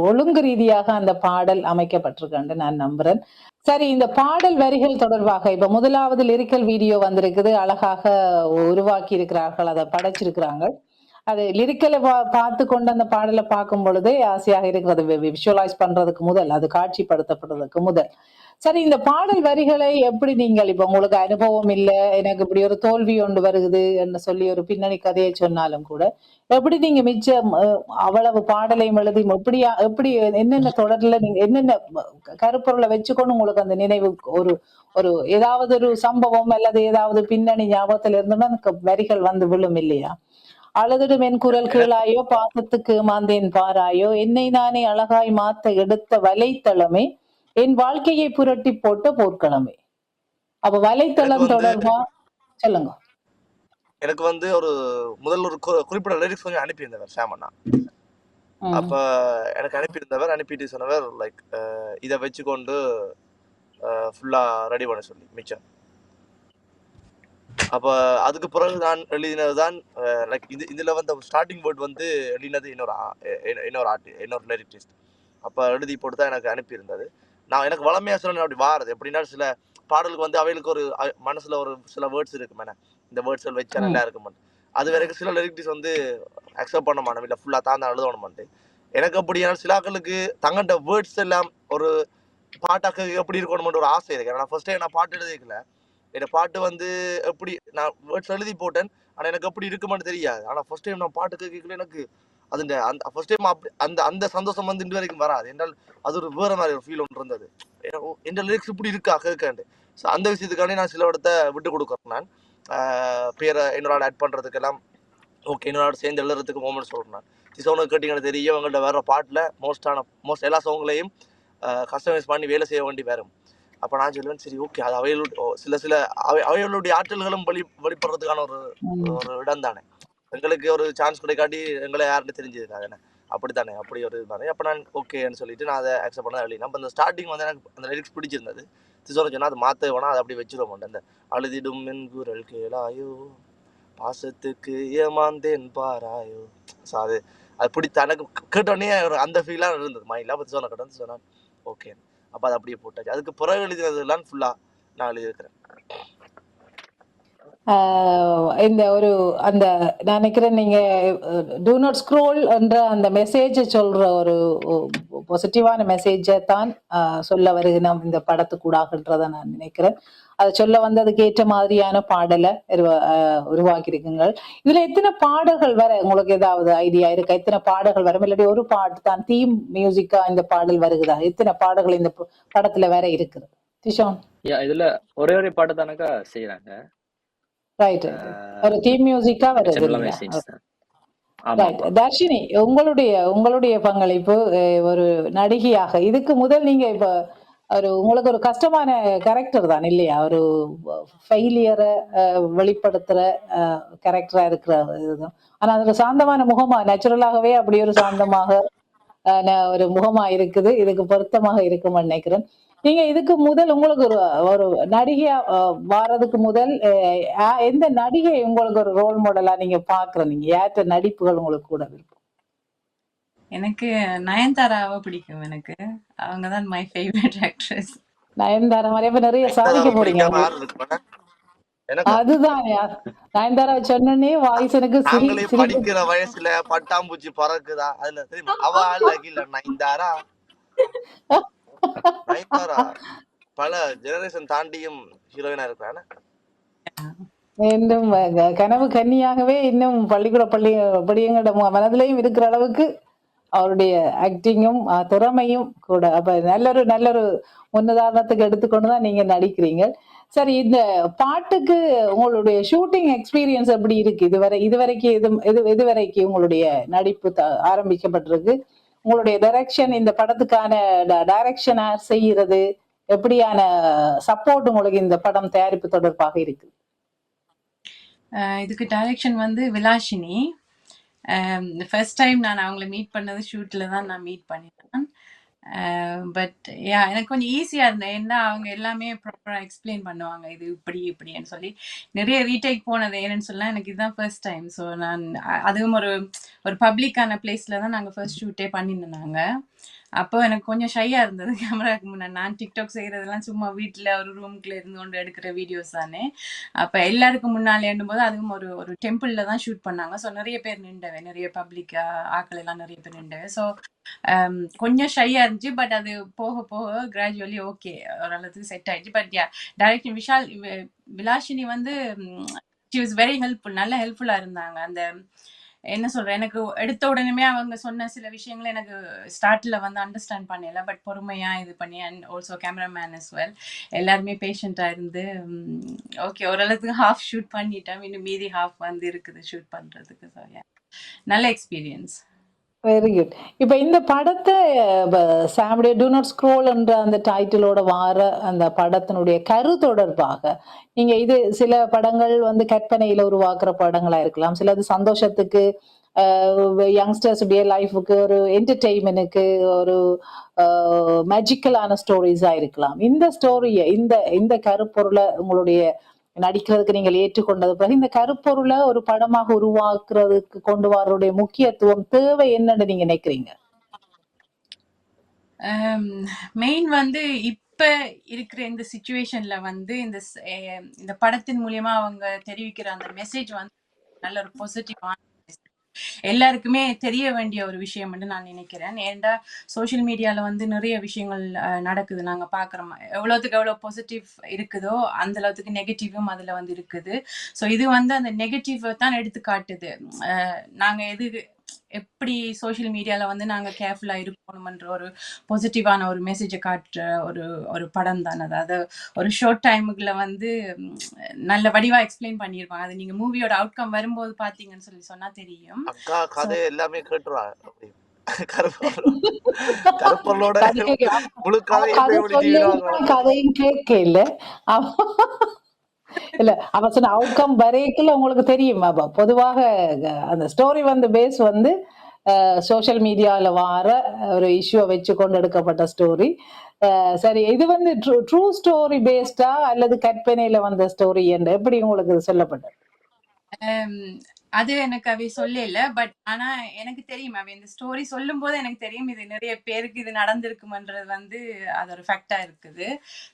ஒழுங்கு ரீதியாக அந்த பாடல் அமைக்கப்பட்டிருக்கான்னு நான் நம்புறேன். சரி, இந்த பாடல் வரிகள் தொடர்பாக இப்ப முதலாவது லிரிக்கல் வீடியோ வந்திருக்குது, அழகாக உருவாக்கி இருக்கிறார்கள், அதை படைச்சிருக்கிறாங்க. அது லிரிக்கலை பார்த்து கொண்டு அந்த பாடலை பார்க்கும் பொழுதே ஆசையாக இருக்கிறது, விஷுவலைஸ் பண்றதுக்கு முதல், அது காட்சிப்படுத்தப்படுறதுக்கு முதல். சரி, இந்த பாடல் வரிகளை எப்படி நீங்கள் இப்ப உங்களுக்கு அனுபவம் இல்லை, எனக்கு இப்படி ஒரு தோல்வி ஒன்று வருகுது என்று சொல்லி ஒரு பின்னணி கதையை சொன்னாலும் கூட எப்படி நீங்க மிச்சம் அவ்வளவு பாடலையும் எழுதி எப்படி என்னென்ன தொடர்ல நீங்க என்னென்ன கருப்பொருளை வச்சுக்கொண்டு உங்களுக்கு அந்த நினைவு ஒரு ஏதாவது ஒரு சம்பவம் அல்லது ஏதாவது பின்னணி ஞாபகத்துல இருந்தோம்னா அந்த வரிகள் வந்து விழும் இல்லையா? அழுதுடும் என் குரல் கீழாயோ, பாசத்துக்கு மாந்தேன் பாராயோ, என்னை நானே அழகாய் மாத்த எடுத்த வலைத்தளமே, என் வாழ்க்கையை புரட்டி போட்ட போர்க்களமே. அப்ப எனக்கு வலைத்தளம் வந்து தொடர்பா சொல்லுங்க. எனக்கு வந்து ஒரு முதல்ல ஒரு குறிப்பிட்ட லிரிக்ஸ் கொஞ்சம் அனுப்பியிருந்தவர் சாமண்ணா. அப்ப எனக்கு அனுப்பியிருந்தவர் அனுப்பிட்டு சொன்னவர் லைக் இதை வச்சுக்கொண்டு ஃபுல்லா ரெடி பண்ண சொல்லி மிச்சம். அப்ப அதுக்கு பிறகு நான் எழுதினது தான் லைக் இதுல வந்து ஸ்டார்டிங் வேர்ட் வந்து எழுதினது இன்னொரு லிரிக்டிஸ்ட். அப்ப எழுதி போட்டு தான் எனக்கு அனுப்பியிருந்தது. நான் எனக்கு வளமையா சொல்ல அப்படி வாரது எப்படின்னா சில பாடலுக்கு வந்து அவைகளுக்கு ஒரு மனசுல ஒரு சில வேர்ட்ஸ் இருக்கு மேடம், இந்த வேர்ட்ஸ் வச்சா நல்லா இருக்குமான். அது வரைக்கும் சில லிரிக்டிஸ் வந்து அக்செப்ட் பண்ண மாட்டோம், இல்லை ஃபுல்லா தான் எழுதணுமான்ட்டு. எனக்கு அப்படியான சிலாக்களுக்கு தங்கண்ட வேர்ட்ஸ் எல்லாம் ஒரு பாட்டாக்கு எப்படி இருக்கணும்னு ஒரு ஆசை இருக்கு. நான் ஃபர்ஸ்ட் டைம் நான் பாட்டு எழுதிக்கல, என் பாட்டு வந்து எப்படி நான் வேர்ட்ஸ் எழுதி போட்டேன், ஆனா எனக்கு எப்படி இருக்குமான்னு தெரியாது. ஆனா ஃபர்ஸ்ட் டைம் நான் பாட்டு கேட்கல, எனக்கு அது அந்த ஃபர்ஸ்ட் டைம் அப்படி அந்த சந்தோஷம் வந்து இன்று வரைக்கும் வராது. என்றால் அது ஒரு வேற மாதிரி ஒரு ஃபீல் ஒன்று இருந்தது. என் லிரிக்ஸ் இப்படி இருக்கா கேட்காண்டு. ஸோ அந்த விஷயத்துக்காண்டி நான் சில இடத்த விட்டு கொடுக்குறேன். நான் பேரை என்னோட ஆட் பண்ணுறதுக்கெல்லாம் ஓகே, என்னோட சேர்ந்து எழுதுறதுக்கு மோமெண்ட் சொல்கிறேன். நான் சவுண்ட் கேட்டிங்கன்னா தெரியும், அவங்கள்ட்ட வேற பாட்டில் மோஸ்ட் எல்லா சவுங்களையும் கஸ்டமைஸ் பண்ணி வேலை செய்ய வேண்டி வரும். அப்போ நான் சொல்லுவேன் சரி ஓகே, அது சில அவைகளுடைய ஆற்றல்களும் வெளிப்படுறதுக்கான ஒரு இடம் தானே. எங்களுக்கு ஒரு சான்ஸ் கிடைக்காட்டி எங்களை யாருன்னு தெரிஞ்சிருக்காது என்ன, அப்படித்தானே, அப்படி ஒரு இதுதானே. அப்போ நான் ஓகேன்னு சொல்லிட்டு நான் அதை அக்செப்ட் பண்ண எழுதினேன். அப்போ அந்த ஸ்டார்டிங் வந்து எனக்கு அந்த லிரிக்ஸ் பிடிச்சிருந்தது. சொன்னால் அது மாற்ற வேணா, அதை அப்படி வச்சுருவோம். அந்த அழுதிடும் என் குரல் கேளாயோ, பாசத்துக்கு ஏமாந்தேன் பாராயோ. ஸோ அது பிடித்த எனக்கு கேட்டோடனே அந்த ஃபீலாக இருந்தது மைண்டில். அப்போ சொன்ன கடந்து சொன்னான் ஓகே, அப்போ அதை அப்படியே போட்டாச்சு. அதுக்கு பிறகு எழுதினதுலாம் ஃபுல்லாக நான் எழுதியிருக்கிறேன். இந்த ஒரு அந்த நான் நினைக்கிறேன் நீங்க டூ நாட் ஸ்க்ரோல் என்ற அந்த மெசேஜ் சொல்ற ஒரு பாசிட்டிவான மெசேஜை தான் சொல்ல வருகிறோம் இந்த படத்துக்கூடாகன்றதை நான் நினைக்கிறேன். அதை சொல்ல வந்து அதுக்கு ஏற்ற மாதிரியான பாடலை உருவாக்கி இருக்குங்க. இதுல எத்தனை பாடல்கள் வர உங்களுக்கு ஏதாவது ஐடியா இருக்கா? எத்தனை பாடல்கள் வரும், இல்லாட்டி ஒரு பாட்டு தான் தீம் மியூசிக்கா இந்த பாடல் வருகுதா? எத்தனை பாடல்கள் இந்த படத்துல வேற இருக்குது திஷான்? இதுல ஒரே ஒரு பாட்டு தானக்கா செய்யறாங்க. ரைட், ஒரு தீம் மியூசிக்கா வருது. தர்ஷினி, உங்களுடைய பங்களிப்பு ஒரு நடிகையாக இதுக்கு முதல் நீங்க இப்ப உங்களுக்கு ஒரு கஷ்டமான கேரக்டர் தான் இல்லையா? ஒரு ஃபெயிலியரை வெளிப்படுத்துற கேரக்டரா இருக்கிற இதுதான். ஆனா அது ஒரு சாந்தமான முகமா, நேச்சுரலாகவே அப்படி ஒரு சாந்தமாக ஒரு முகமா இருக்குது. இதுக்கு பொருத்தமாக இருக்கும்னு நினைக்கிறேன். நீங்க இதுக்கு முதல் உங்களுக்கு ஒரு நடிகையா வாரதுக்கு முதல் எந்த நடிகை உங்களுக்கு ஒரு ரோல் மாடலா நீங்க பாக்குற, நீங்க யார்கிட்ட நடிப்புகள் உங்களுக்கு கூட விருப்பம்? எனக்கு நயன்தாராவை பிடிக்கும். எனக்கு அவங்கதான் மை ஃபேவரட் ஆக்ட்ரஸ். நயன்தாரா மாதிரி நிறைய சாதிக்க போறீங்க. அதுதான் நயன்தாரா சொன்னே வாய்ஸ் எனக்கு படிக்கிற வயசுல பட்டாம்பூச்சி பறக்குதா அதுல தெரியுமா, அவ அழகில நயன்தாரா. நயன்தாரா பல ஜெனரேஷன் தாண்டியும் ஹீரோயினா இருக்கிறான. இன்னும் கனவு கன்னியாகவே இன்னும் பள்ளிக்கூட படியங்களோட மனதிலையும் இருக்கிற அளவுக்கு அவருடைய ஆக்டிங்கும் திறமையும் கூட. அப்ப நல்லொரு முன்னுதாரணத்துக்கு எடுத்துக்கொண்டுதான் நீங்க நடிக்கிறீங்க. சரி, இந்த பாட்டுக்கு உங்களுடைய ஷூட்டிங் எக்ஸ்பீரியன்ஸ் எப்படி இருக்கு? இதுவரைக்கும் உங்களுடைய நடிப்பு ஆரம்பிக்கப்பட்டிருக்கு. உங்களுடைய டைரக்ஷன், இந்த படத்துக்கான டைரக்ஷனா செய்யறது எப்படியான சப்போர்ட் உங்களுக்கு இந்த படம் தயாரிப்பு தொடர்பாக இருக்கு? இதுக்கு டைரக்ஷன் வந்து விலாஷினி. ஃபர்ஸ்ட் டைம் நான் அவங்கள மீட் பண்ணது ஷூட்ல தான் நான் மீட் பண்ணினேன். பட் எனக்கு கொஞ்சம் ஈஸியா இருந்தேன். ஏன்னா அவங்க எல்லாமே ப்ராப்பரா எக்ஸ்பிளைன் பண்ணுவாங்க, இது இப்படின்னு சொல்லி. நிறைய ரீடேக் போனது ஏன்னு சொல்லலாம், எனக்கு இதுதான் ஃபர்ஸ்ட் டைம். ஸோ நான் அதுவும் ஒரு பப்ளிக்கான பிளேஸ்ல தான் நாங்கள் ஃபர்ஸ்ட் ஷூட்டே பண்ணியிருந்தாங்க. அப்போ எனக்கு கொஞ்சம் ஷையா இருந்தது கேமராக்கு முன்னாடி. நான் டிக்டாக் செய்யறதெல்லாம் சும்மா வீட்டில் ஒரு ரூம்குள்ள இருந்து கொண்டு எடுக்கிற வீடியோஸ் தானே. அப்போ எல்லாருக்கும் முன்னாலே போது அதுவும் ஒரு டெம்பிளில் தான் ஷூட் பண்ணாங்க. ஸோ நிறைய பேர் நின்றவை, நிறைய பப்ளிக் ஆக்கள் எல்லாம் நிறைய பேர் நின்றவை. ஸோ கொஞ்சம் ஷையா இருந்துச்சு. பட் அது போக போக கிராஜுவலி ஓகே, ஓரளவுக்கு செட் ஆயிடுச்சு. பட் டைரக்டர் விலாஷினி வந்து ஷி வாஸ் வெரி ஹெல்ப்ஃபுல், நல்ல ஹெல்ப்ஃபுல்லா இருந்தாங்க. அந்த என்ன சொல்றேன், எனக்கு எடுத்த உடனே அவங்க சொன்ன சில விஷயங்களை எனக்கு ஸ்டார்ட்ல வந்து அண்டர்ஸ்டாண்ட் பண்ணல. பட் பொறுமையா இது பண்ணி, and also cameraman as well, எல்லாருமே பேஷண்டா இருந்து ஓகே ஓரளவுக்கு ஹாஃப் ஷூட் பண்ணிட்டேன். இன்னும் மீதி ஹாஃப் வந்து இருக்குது ஷூட் பண்றதுக்கு. ஸோ நல்ல எக்ஸ்பீரியன்ஸ். Very good. இப்ப இந்த படத்தை சாமுடைய டூ நாட் ஸ்க்ரோல் என்ற அந்த டைட்டிலோட வார அந்த படத்தினுடைய கரு தொடர்பாக நீங்க இது சில படங்கள் வந்து கற்பனையில உருவாக்குற படங்களா இருக்கலாம், சிலது சந்தோஷத்துக்கு யங்ஸ்டர்ஸ் உடைய லைஃபுக்கு ஒரு என்டர்டெயின்மெண்ட்டுக்கு ஒரு மேஜிக்கலான ஸ்டோரிஸா இருக்கலாம். இந்த ஸ்டோரிய இந்த இந்த கருப்பொருளை உங்களுடைய நடிக்கிறதுக்கு நீங்கள் ஏற்றுக்கொண்டது பிறகு இந்த கருப்பொருளை ஒரு படமாக உருவாக்குறதுக்கு கொண்டு வரக்கூடிய முக்கியத்துவம் தேவை என்னன்னு நீங்க நினைக்கிறீங்க? மெயின் வந்து இப்ப இருக்கிற இந்த சிச்சுவேஷன்ல வந்து இந்த படத்தின் மூலியமா அவங்க தெரிவிக்கிற அந்த மெசேஜ் வந்து நல்ல ஒரு பாசிட்டிவான எல்லாருக்குமே தெரிய வேண்டிய ஒரு விஷயம் நான் நினைக்கிறேன். ஏன்டா சோசியல் மீடியால வந்து நிறைய விஷயங்கள் நடக்குது, நாங்க பாக்குறோம். எவ்வளவுக்கு எவ்வளவு பாசிட்டிவ் இருக்குதோ அந்த அளவுக்கு நெகட்டிவும் அதுல வந்து இருக்குது. ஸோ இது வந்து அந்த நெகட்டிவ் தான் எடுத்து காட்டுது. நாங்க எப்படி சோசியல் மீடியால வந்து நாங்க கேர்ஃபுல்லா இருக்கணும்ன்ற ஒரு பாசிட்டிவான ஒரு மெசேஜை காட்டுற ஒரு ஒரு படம் தான் அது. அது ஒரு ஷார்ட் டைமுக்குள்ள வந்து நல்ல வடிவா எக்ஸ்பிளைன் பண்ணியிருப்பாங்க. அது நீங்க மூவியோட அவுட்கம் வரும்போது பாத்தீங்கன்னு சொன்னா தெரியும். அக்கா கதை எல்லாமே கேட்டுருவா. கருப்பொருளோட முழு கதையும் கேட்க இல்ல இல்ல அவ சொன்ன அவுட்கம் வரைக்கும் உங்களுக்கு தெரியும். பொதுவாக அந்த ஸ்டோரி வந்து பேஸ் வந்து சோசியல் மீடியால வார ஒரு இஷ்யூவை வச்சு கொண்டு எடுக்கப்பட்ட ஸ்டோரி. சரி, இது வந்து ட்ரூ ஸ்டோரி பேஸ்டா அல்லது கற்பனையில வந்த ஸ்டோரி என்று எப்படி உங்களுக்கு சொல்லப்பட்டது? அது எனக்கு அவை சொல்லல. பட் ஆனா எனக்கு தெரியும், அவ இந்த ஸ்டோரி சொல்லும் போது எனக்கு தெரியும் இது நிறைய பேருக்கு இது நடந்திருக்குமன்றது வந்து அது ஒரு ஃபேக்டா இருக்குது.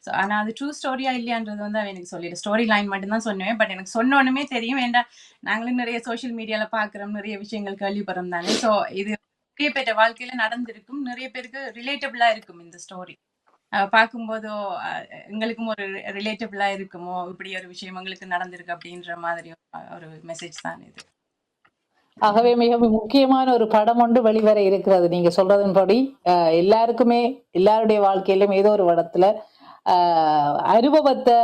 ஸோ ஆனா அது ட்ரூ ஸ்டோரியா இல்லையான்றது வந்து அவ எனக்கு சொல்லல. ஸ்டோரி லைன் மட்டும்தான் சொன்னேன். பட் எனக்கு சொன்னோன்னுமே தெரியும். ஏன்டா நாங்களும் நிறைய சோசியல் மீடியால பாக்குறோம், நிறைய விஷயங்கள் கேள்விப்படுறோம் தானே. ஸோ இது நிறைய பேர் வாழ்க்கையில நடந்திருக்கும், நிறைய பேருக்கு ரிலேட்டபிளா இருக்கும் இந்த ஸ்டோரி பார்க்கும்போதோ எங்களுக்கும் ஒரு ரிலேட்டபிளா இருக்குமோ, இப்படி ஒரு விஷயம் எங்களுக்கு நடந்திருக்கு அப்படின்ற மாதிரி ஒரு மெசேஜ் தான் இது. ஆகவே மிக முக்கியமான ஒரு படம் ஒன்று வெளிவர இருக்கிறது. நீங்க சொல்றதன்படி எல்லாருக்குமே எல்லாருடைய வாழ்க்கையிலும் ஏதோ ஒரு இடத்துல அனுபவத்தை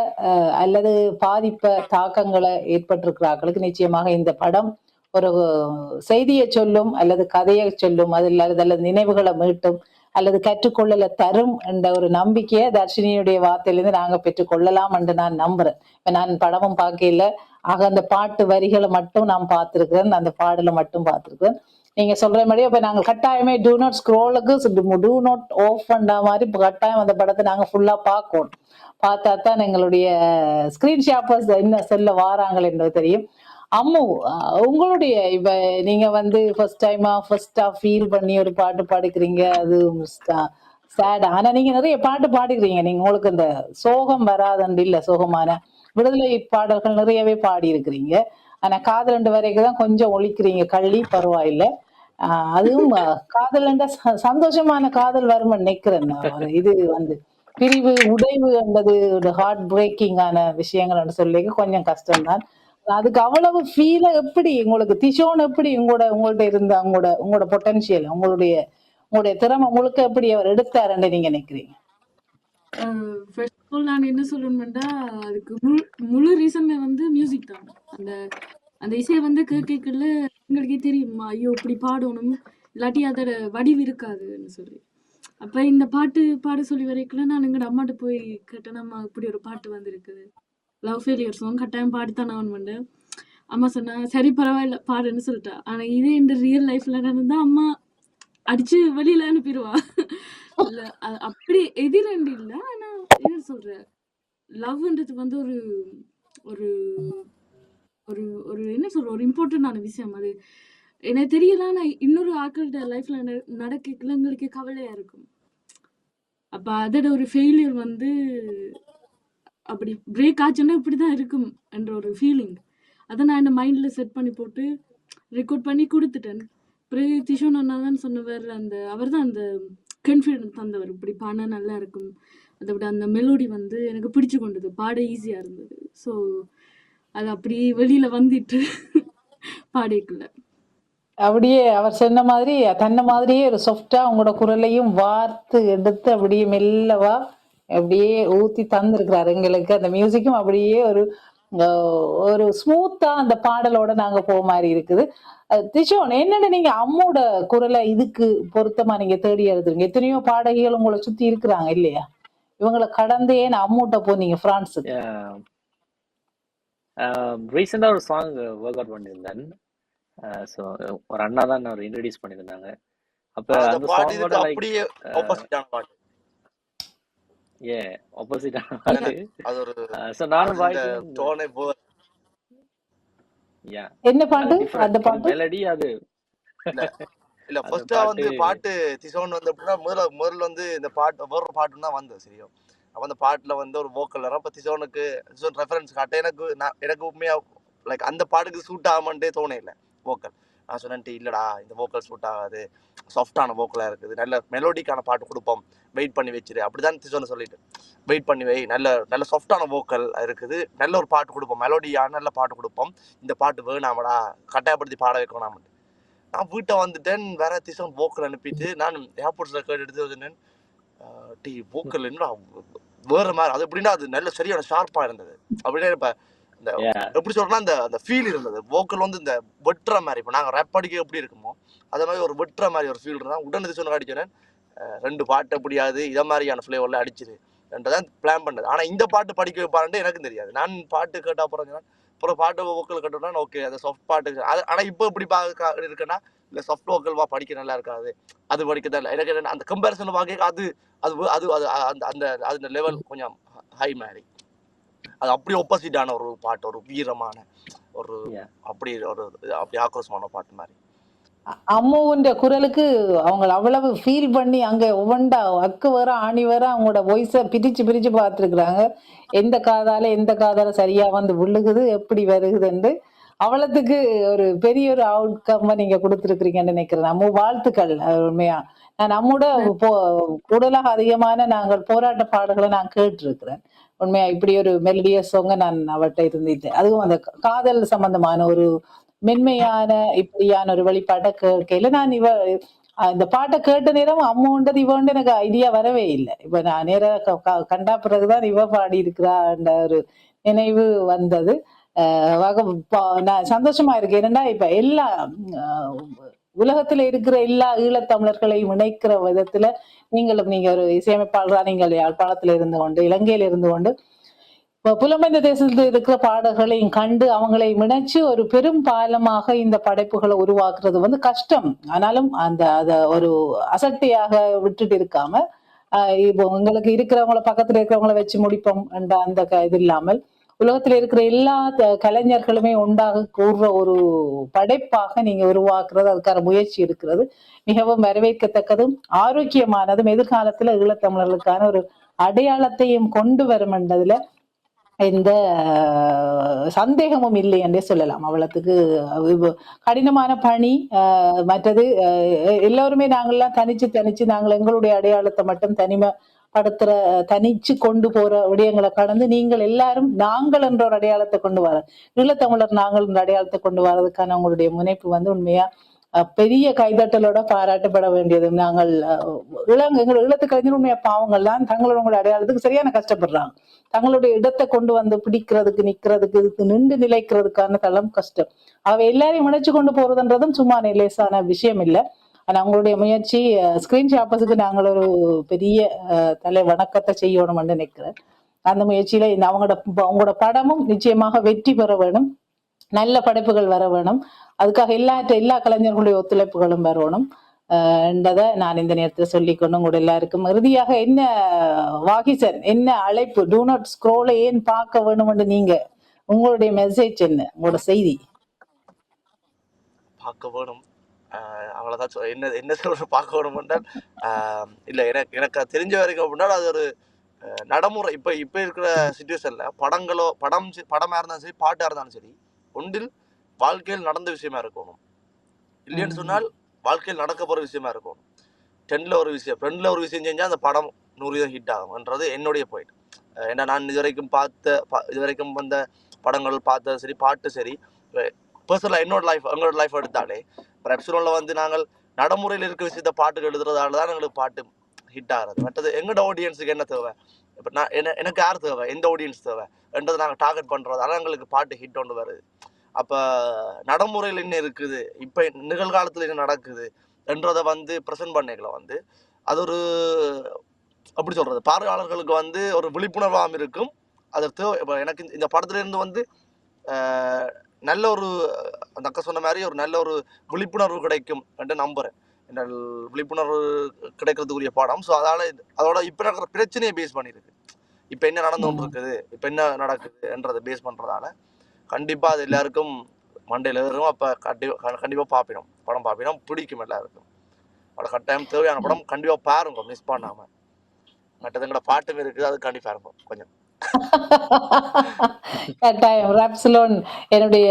அல்லது பாதிப்பை தாக்கங்களை ஏற்பட்டிருக்கிறார்களுக்கு நிச்சயமாக இந்த படம் ஒரு செய்தியை சொல்லும் அல்லது கதையை சொல்லும், அல்லது நினைவுகளை மீட்டும் அல்லது கற்றுக்கொள்ளல தரும் என்ற ஒரு நம்பிக்கையை தர்ஷினியுடைய வார்த்தையிலிருந்து நாங்க பெற்றுக்கொள்ளலாம் என்று நான் நம்புறேன். நான் படமும் பார்க்கல, ஆக அந்த பாட்டு வரிகளை மட்டும் நான் பார்த்திருக்கிறேன், அந்த பாடலை மட்டும் பார்த்திருக்கிறேன். நீங்க சொல்ற மாதிரி இப்ப நாங்க கட்டாயமே டூ நாட் ஸ்க்ரோலுக்கு டூ நாட் ஆஃப் பண்ண மாதிரி கட்டாயம் அந்த படத்தை நாங்க ஃபுல்லா பார்க்கணும். பார்த்தா தான் எங்களுடைய ஸ்கிரீன் ஷாப்பர்ஸ் என்ன செல்ல வாராங்கள் என்பது தெரியும். அம்மு, உங்களுடைய இப்ப நீங்க வந்து ஃபர்ஸ்டா ஃபீல் பண்ணி ஒரு பாட்டு பாடிக்கிறீங்க, அது சேட். ஆனா நீங்க நிறைய பாட்டு பாடிக்கிறீங்க. நீங்க உங்களுக்கு இந்த சோகம் வராதுன்னு இல்ல, சோகமான விடுதலை பாடல்கள் நிறையவே பாடி இருக்கிறீங்க. ஆனா காதல் 2 வரைக்கும் தான் கொஞ்சம் ஒழிக்கிறீங்க, கள்ளி பரவாயில்லை. அதுவும் காதல் சந்தோஷமான காதல் வரும்னு நினைக்கிறேன். இது வந்து பிரிவு உடைவு என்பது ஒரு ஹார்ட் பிரேக்கிங்கான விஷயங்கள் சொல்லி கொஞ்சம் கஷ்டம்தான். அதுக்கு அவ்வளவு ஃபீல எப்படி உங்களுக்கு திஷோன் எப்படி உங்கள்ட்ட இருந்த உங்களோட பொட்டன்ஷியல் உங்களுடைய திறமை முழுக்க எப்படி அவர் எடுத்தாருன்னு நீங்க நினைக்கிறீங்க? ஃபர்ஸ்ட் ஆஃப் ஆல் நான் என்ன சொல்லணும்னா, அதுக்கு முழு ரீசன் வந்து மியூசிக் தான். அந்த அந்த இசையை வந்து கேட்கல எங்களுக்கே தெரியுமா, ஐயோ இப்படி பாடணும், இல்லாட்டி அதோட வடிவு இருக்காதுன்னு சொல்லி. அப்ப இந்த பாட்டு பாட சொல்லி வரைக்கும் நான் எங்கட அம்மாட்ட போய் கேட்டேன், அம்மா இப்படி ஒரு பாட்டு வந்திருக்குது, லவ் ஃபெயிலியர் சாங், கட்டாயம் பாடித்தான் நான் பண்ணேன். அம்மா சொன்னா சரி பரவாயில்ல பாடுன்னு சொல்லிட்டா. ஆனா இதே இந்த ரியல் லைஃப்ல நடந்தா அம்மா அடிச்சு வெளியில அனுப்பிடுவா. இல்ல அப்படி எதிரண்டு இல்ல, ஆனா என்ன சொல்ற, லவ்ன்றது வந்து ஒரு ஒரு ஒரு ஒரு என்ன சொல்ற ஒரு இம்பார்ட்டன்டான விஷயம். அது எனக்கு தெரியல, ஆனா இன்னொரு ஆட்களோட லைஃப்ல நடக்கல எங்களுக்கு கவலையா இருக்கும். அப்ப அதோட ஒரு ஃபெயிலியர் வந்து அப்படி பிரேக் ஆச்சுன்னா இப்படிதான் இருக்கும் என்ற ஒரு ஃபீலிங். அதை நான் இந்த மைண்ட்ல செட் பண்ணி போட்டு ரெக்கார்ட் பண்ணி கொடுத்துட்டேன். பிறகு திஷோன் அண்ணா தான் சொன்னவர், அவர் தான் அந்த கான்ஃபிடன்ஸ் தந்தவர், இப்படி பாடினா நல்லா இருக்கும். அதை விட அந்த மெலோடி வந்து எனக்கு பிடிச்சு கொண்டது, பாட ஈஸியா இருந்தது. ஸோ அது அப்படியே வெளியில வந்துட்டு பாடிக்கல. அப்படியே அவர் சொன்ன மாதிரி தன்னை மாதிரியே ஒரு சாஃப்டா உங்களோட குரலையும் வார்த்து எடுத்து அப்படியே மெல்லவா அப்படியே ஊத்தி தந்திருக்கிறாரு எங்களுக்கு. அந்த மியூசிக்கும் அப்படியே ஒரு ஒரு ஸ்மூத்தா அந்த பாடலோட நாங்க போக மாதிரி இருக்குது. திஷோன் என்னன்னு நீங்க அம்மோட குரலை இதுக்கு பொருத்தமா நீங்க தேடி எழுதுறீங்க? எத்தனையோ பாடகிகள் உங்களை சுத்தி இருக்கிறாங்க இல்லையா? இவங்களை கடந்து ஏன் அம்மூட்ட போனீங்க பிரான்ஸுக்கு? ரீசெண்டாக ஒரு சாங் ஒர்க் அவுட் பண்ணியிருந்தேன். ஸோ ஒரு அண்ணா தான் அவர் இன்ட்ரடியூஸ் பண்ணியிருந்தாங்க. அப்போ அந்த அந்த பாட்டு சாங்கோட இதுக்கு லைக் அப்படியே ஆப்போசிட்டான பாட்டு. ஆப்போசிட்டான ஏன்னா பாட்டு. அது ஒரு ஸோ நானும் அது இந்த வாய்ஸ் டோனே என்ன அது பாட்டு? அந்த டிஃப்ரெண்ட். இது பாட்டு மெலடி, அது இல்ல இல்ல அந்த ஃபர்ஸ்டா பாட்டு வந்து பாட்டு திசோன் வந்து அப்படின்னா முதல்ல வந்து இந்த பாட்டு வேற ஒரு பாட்டு தான் வந்தது சரியா. அப்ப அந்த பாட்டுல வந்து ஒரு வோக்கல் வரும். அப்ப திசோனுக்கு ரெஃபரன்ஸ் காட்ட எனக்கு உண்மையா லைக் அந்த பாட்டுக்கு சூட் ஆகாமட்டே தோணே இல்லை வோக்கல். நான் சொன்னேன் இல்லடா இந்த வோக்கல் சூட் ஆகாது, சாஃப்டான வோக்கலா இருக்குது, நல்ல மெலோடிக்கான பாட்டு கொடுப்போம், வெயிட் பண்ணி வச்சிரு அப்படிதான் திசோனை சொல்லிட்டு வெயிட் பண்ணி வை, நல்ல நல்ல சாஃப்டான வோக்கல் இருக்குது, நல்ல ஒரு பாட்டு கொடுப்போம், மெலோடியான நல்ல பாட்டு கொடுப்போம், இந்த பாட்டு வேணாமடா கட்டாயப்படுத்தி பாட வைக்கணும். நான் வீட்டை வந்துட்டேன், வேற திசோன் வோக்கல் அனுப்பிட்டு நான் ஏர்போர்ட்ஸில் கேட்டு எடுத்து வச்சுட்டேன். வோக்கல் என்ன வேற மாதிரி, அது எப்படின்னா அது நல்ல சரியான ஷார்ப்பாக இருந்தது. அப்படின்னா இப்போ இந்த எப்படி சொல்றேன்னா அந்த ஃபீல் இருந்தது. வோக்கல் வந்து இந்த வெட்டுற மாதிரி, இப்போ நாங்கள் ரேப் படிக்க எப்படி இருக்குமோ அதே மாதிரி ஒரு வெட்டுற மாதிரி ஒரு ஃபீல் இருந்தால் உடனே திசோனுக்கு அடிச்சேன். 2 பாட்டு எப்படியாவது இதை மாதிரியான ஃப்ளேவரில் அடிச்சிரு தான் பிளான் பண்ணது. ஆனால் இந்த பாட்டு படிக்க வைப்பாருன்ட்டு எனக்கும் தெரியாது. நான் பாட்டு கேட்டால் அப்புறம் பாட்டு வோக்கல் கட்டணும்னா ஓகே அது சாஃப்ட் பாட்டு. ஆனால் இப்போ எப்படி இருக்குன்னா இல்லை சாஃப்ட் வோக்கல்வா படிக்க நல்லா இருக்காது, அது படிக்க தான் இல்லை. எனக்கு அந்த கம்பேரிசன் பார்க்க அது அது அது அது அந்த அந்த லெவல் கொஞ்சம் ஹை மாதிரி. அது அப்படி ஆப்போசிட்டான ஒரு பாட்டு, ஒரு வீரமான ஒரு அப்படி ஆக்ரோஷமான பாட்டு மாதிரி. அம்முன்ற குரலுக்கு அவங்க அவ்வளவு ஃபீல் பண்ணி அங்க ஒவ்வொண்டா அக்கு வேற ஆணி வேற அவங்களோட வாய்ஸை பிரிச்சு பார்த்துருக்குறாங்க. எந்த காதால சரியா வந்து விழுகுது, எப்படி வருகுதுன்னு அவ்வளவுக்கு ஒரு பெரிய ஒரு அவுட்கம் நீங்க கொடுத்துருக்கிறீங்கன்னு நினைக்கிறேன். நம்ம வாழ்த்துக்கள். உண்மையா நான் நம்மோட கூடுதலாக அதிகமான நாங்கள் போராட்ட பாடல்களை நான் கேட்டிருக்கிறேன். உண்மையா இப்படி ஒரு மெலடியஸ் சாங்க நான் அவர்கிட்ட இருந்துட்டேன். அதுவும் அந்த காதல் சம்பந்தமான ஒரு மென்மையான இப்படியான ஒரு வெளிப்பாட்டை கேட்கல. நான் இந்த பாட்டை கேட்ட நேரம் அம்மாண்டது இவன்ட்டு எனக்கு ஐடியா வரவே இல்லை. இப்ப நான் நேராக கண்டா பிறகுதான் இவ பாடி இருக்கிறான்ற ஒரு நினைவு வந்தது. நான் சந்தோஷமா இருக்கேன். என்னன்னா இப்ப எல்லா உலகத்துல இருக்கிற எல்லா ஈழத்தமிழர்களையும் இணைக்கிற விதத்துல நீங்க ஒரு இசையமைப்பாளரா நீங்கள் யாழ்ப்பாணத்துல இருந்து கொண்டு இலங்கையில இருந்து கொண்டு புலம்பெயர்ந்த தேசத்தில் இருக்கிற பாடல்களையும் கண்டு அவங்களை இணைச்சு ஒரு பெரும் பாலமாக இந்த படைப்புகளை உருவாக்குறது வந்து கஷ்டம். ஆனாலும் அத ஒரு அசட்டையாக விட்டுட்டு இருக்காம இப்போ உங்களுக்கு இருக்கிறவங்கள பக்கத்துல இருக்கிறவங்கள வச்சு முடிப்போம் என்ற அந்த இது இல்லாமல் உலகத்துல இருக்கிற எல்லா கலைஞர்களுமே உண்டாக கூறுற ஒரு படைப்பாக நீங்க உருவாக்குறது, அதுக்கான முயற்சி இருக்கிறது மிகவும் வரவேற்கத்தக்கதும் ஆரோக்கியமானதும் எதிர்காலத்துல ஈழத்தமிழர்களுக்கான ஒரு அடையாளத்தையும் கொண்டு வரும் என்றதுல எந்த சந்தேகமும் இல்லை என்றே சொல்லலாம். அவ்வளவுக்கு கடினமான பணி. மற்றது எல்லோருமே நாங்கள்லாம் தனிச்சு நாங்கள் எங்களுடைய அடையாளத்தை மட்டும் தனிச்சு கொண்டு போற விடயங்களை கடந்து நீங்கள் எல்லாரும் நாங்கள் என்ற ஒரு அடையாளத்தை கொண்டு வர, ஈழத்தமிழர் நாங்கள் என்ற அடையாளத்தை கொண்டு வரதுக்கான உங்களுடைய முனைப்பு வந்து உண்மையா பெரிய கைதட்டலோட பாராட்டப்பட வேண்டியது. நாங்கள் எங்கள் ஈழத்து கலைஞர் உண்மையா பாவங்கள் தான் தங்களோட அடையாளத்துக்கு சரியான கஷ்டப்படுறாங்க. தங்களுடைய இடத்தை கொண்டு வந்து பிடிக்கிறதுக்கு நிக்கிறதுக்கு நின்று நிலைக்கிறதுக்கான தளம் கஷ்டம். எல்லாரையும் முனைச்சு கொண்டு போறதுன்றதும் சும்மா லேசான விஷயம் இல்லை. ஆனா அவங்களுடைய முயற்சி ஸ்கிரீன் ஷாப்பர்ஸுக்கு நாங்கள் ஒரு பெரிய தலை வணக்கத்தை செய்யணும்னு நினைக்கிறேன். அந்த முயற்சியில அவங்களோட படமும் நிச்சயமாக வெற்றி பெற வேணும், நல்ல படைப்புகள் வர வேணும். அதுக்காக எல்லா கலைஞர்களுடைய ஒத்துழைப்புகளும் வரணும் என்றதை நான் இந்த நேரத்தில் சொல்லிக்கொண்டு உங்களோட எல்லாருக்கும் இறுதியாக என்ன வாகிசன் என்ன அழைப்பு, டூ நாட் ஸ்க்ரோலை ஏன் பார்க்க வேணும் என்று நீங்க உங்களுடைய மெசேஜ் என்ன, உங்களோட செய்தி? பார்க்க வேணும், அவ்வளவுதான். என்ன சொல்ற பார்க்க வேணும் என்றால் இல்ல எனக்கு தெரிஞ்ச வரைக்கும் அப்படின்னா அது ஒரு நடைமுறை. இப்ப இருக்கிற சிச்சுவேஷன்ல படமா இருந்தாலும் சரி பாட்டா இருந்தாலும் சரி ஒன்றில் வாழ்க்கையில் நடந்த விஷயமா இருக்கணும், இல்லைன்னு சொன்னால் வாழ்க்கையில் நடக்க போற விஷயமா இருக்கணும். 10ல ஒரு விஷயம் செஞ்சா அந்த படம் 100 ஹிட் ஆகும்ன்றது என்னுடைய பாயிண்ட். ஏன்னா நான் இதுவரைக்கும் வந்த படங்கள் பார்த்தது சரி பாட்டு சரி, பர்சனலா எங்களோட லைஃப் எடுத்தாலே ரெப்சூனில் வந்து நாங்கள் நடைமுறையில் இருக்க விஷயத்த பாட்டுக்கு எழுதுறதால தான் எங்களுக்கு பாட்டு ஹிட் ஆகிறது. மற்றது எங்களோட ஆடியன்ஸுக்கு என்ன தேவை, இப்போ நான் எனக்கு யார் தேவை, எந்த ஆடியன்ஸ் தேவை என்றதை நாங்கள் டார்கெட் பண்ணுறதால எங்களுக்கு பாட்டு ஹிட் ஒன்று வருது. அப்போ நடைமுறையில் என்ன இருக்குது, இப்போ நிகழ்காலத்தில் என்ன நடக்குது என்றதை வந்து ப்ரெசென்ட் பண்ணிக்கலாம். வந்து அது ஒரு அப்படி சொல்கிறது பார்வையாளர்களுக்கு வந்து ஒரு விழிப்புணர்வாகவும் இருக்கும். அது தேவை. இப்போ எனக்கு இந்த படத்துலேருந்து வந்து நல்ல ஒரு அந்த அக்கா சொன்ன மாதிரி ஒரு நல்ல ஒரு விழிப்புணர்வு கிடைக்கும் என்று நம்புகிறேன். என்னால் விழிப்புணர்வு கிடைக்கிறதுக்குரிய பாடம். ஸோ அதோட இப்போ நடக்கிற பிரச்சனையை பேஸ் பண்ணியிருக்கு. இப்போ என்ன நடந்து கொண்டு இருக்குது, இப்போ என்ன நடக்குது என்றதை பேஸ் பண்ணுறதால கண்டிப்பாக அது எல்லாருக்கும் மண்டையில் ஏறும். அப்போ கண்டிப்பாக பார்ப்பினோம், படம் பார்ப்பினோம், பிடிக்கும் எல்லாருக்கும். அவ்வளோ கட்டாயம் தேவையான படம் கண்டிப்பாக பாருங்க, மிஸ் பண்ணாமல். மற்றதுங்களோட பாட்டும் இருக்குது, அது கண்டிப்பாக இருக்கும் கொஞ்சம் கட்டாயம். ராப்சலோன் என்னுடைய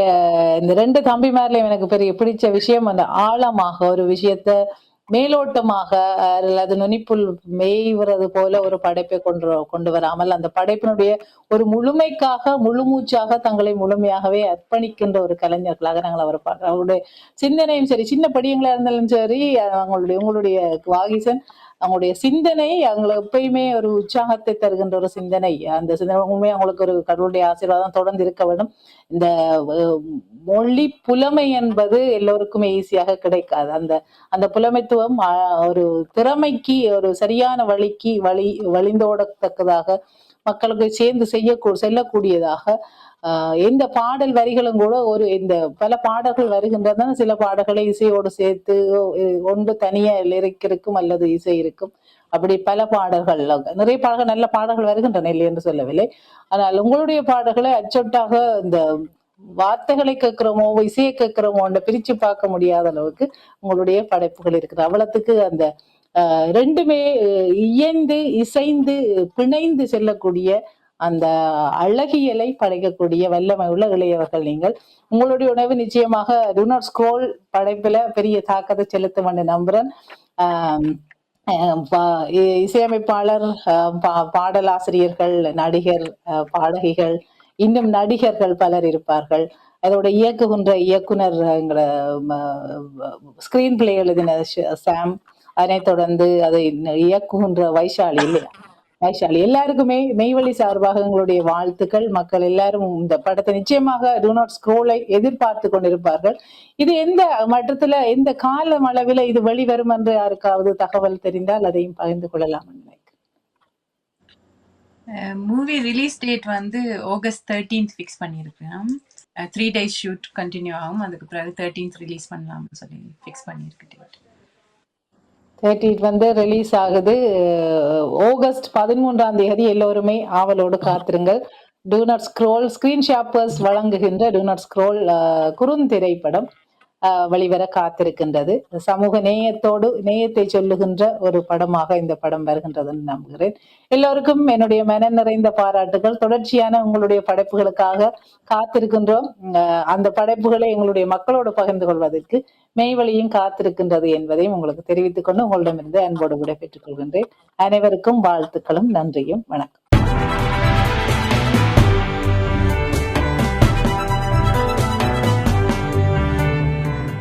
இந்த 2 தம்பிமார்லயும் எனக்கு பெரிய பிடிச்ச விஷயம் அந்த ஆழமாக ஒரு விஷயத்த மேலோட்டமாக அல்லது நுனிப்புல் மேய்வது போல ஒரு படைப்பை கொண்டு வராமல் அந்த படைப்பினுடைய ஒரு முழுமைக்காக முழுமூச்சாக தங்களை முழுமையாகவே அர்ப்பணிக்கின்ற ஒரு கலைஞர்களாக நாங்கள் அவரை பார்க்கிறோம். அவருடைய சிந்தனையும் சரி, சின்ன படியங்களா இருந்தாலும் சரி, உங்களுடைய வாகிசன் அவங்களுடைய சிந்தனை அவங்களை எப்பயுமே ஒரு உற்சாகத்தை தருகின்ற ஒரு சிந்தனை. அந்த சிந்தனை உண்மையாக அவங்களுக்கு ஒரு கடவுளுடைய ஆசீர்வாதம் தொடர்ந்து இருக்க வேண்டும். இந்த மொழி புலமை என்பது எல்லோருக்குமே ஈஸியாக கிடைக்காது. அந்த புலமைத்துவம் ஒரு திறமைக்கு ஒரு சரியான வழிக்கு வழிந்தோடத்தக்கதாக மக்களுக்கு சேர்ந்து செல்லக்கூடியதாக எந்த பாடல் வரிகளும் கூட இந்த பல பாடல்கள் வருகின்றன. சில பாடல்களை இசையோடு சேர்த்து ஒன்று தனியா லிரிக் இருக்கும் அல்லது இசை இருக்கும். அப்படி பல பாடல்கள், நிறைய பாடல்கள், நல்ல பாடல்கள் வருகின்றன, இல்லை என்று சொல்லவில்லை. ஆனால் உங்களுடைய பாடல்களை அச்சொட்டாக இந்த வார்த்தைகளை கேட்கிறோமோ இசையை கேட்கிறோமோ பிரிச்சு பார்க்க முடியாத அளவுக்கு உங்களுடைய படைப்புகள் இருக்குது. அவ்வளவுக்கு அந்த ரெண்டுமே இயைந்து இசைந்து பிணைந்து செல்லக்கூடிய அந்த அழகியலை படைக்கக்கூடிய வல்லமை உள்ள இளையவர்கள் நீங்கள். உங்களுடைய உணவு நிச்சயமாக டு நாட் ஸ்க்ரோல் படைப்புல பெரிய தாக்கத்தை செலுத்தும் என்று நம்புறேன். இசையமைப்பாளர், பாடலாசிரியர்கள், நடிகர், பாடகிகள், இன்னும் நடிகர்கள் பலர் இருப்பார்கள். அதோட இயக்குகின்ற இயக்குனர், எங்களை ஸ்கிரீன் பிளே எழுதின சாம், அதனை தொடர்ந்து அதை இயக்குகின்ற வைஷாலி, இல்லையா வைஷாலி, எல்லாருக்குமே மெய்வழி சார்பாக எங்களுடைய வாழ்த்துக்கள். மக்கள் எல்லாரும் இந்த படத்தை நிச்சயமாக டு நாட் ஸ்க்ரோலை எதிர்பார்த்து கொண்டிருப்பார்கள். இது எந்த மட்டத்துல எந்த கால அளவில் இது வெளிவரும் என்று யாருக்காவது தகவல் தெரிந்தால் அதையும் பகிர்ந்து கொள்ளலாம் நினைக்கிறேன். மூவி ரிலீஸ் டேட் வந்து ஆகஸ்ட் 13th ஃபிக்ஸ் பண்ணியிருக்கேன். 3 days ஷூட் கண்டினியூ ஆகும். அதுக்கு பிறகு 13th ரிலீஸ் பண்ணலாம்னு சொல்லி ஃபிக்ஸ் பண்ணியிருக்கு டேட். 30 வந்து ரிலீஸ் ஆகுது. ஆகஸ்ட் 13ஆம் தேதி எல்லோருமே ஆவலோடு காத்திருங்கள். To not scroll screen shoppers வழங்குகின்ற டு நாட் ஸ்க்ரோல் குறுந்திரைப்படம் வெளிவர காத்திருக்கின்றது. சமூக நேயத்தை சொல்லுகின்ற ஒரு படமாக இந்த படம் வருகின்றதுன்னு நம்புகிறேன். எல்லோருக்கும் என்னுடைய மன நிறைந்த பாராட்டுகள். தொடர்ச்சியான உங்களுடைய படைப்புகளுக்காக காத்திருக்கின்றோம். அந்த படைப்புகளை எங்களுடைய மக்களோடு பகிர்ந்து கொள்வதற்கு மெய்வழியும் காத்திருக்கின்றது என்பதையும் உங்களுக்கு தெரிவித்துக் கொண்டு உங்களிடமிருந்து அன்போடு விடை பெற்றுக் கொள்கின்றேன். அனைவருக்கும் வாழ்த்துக்களும் நன்றியும். வணக்கம்.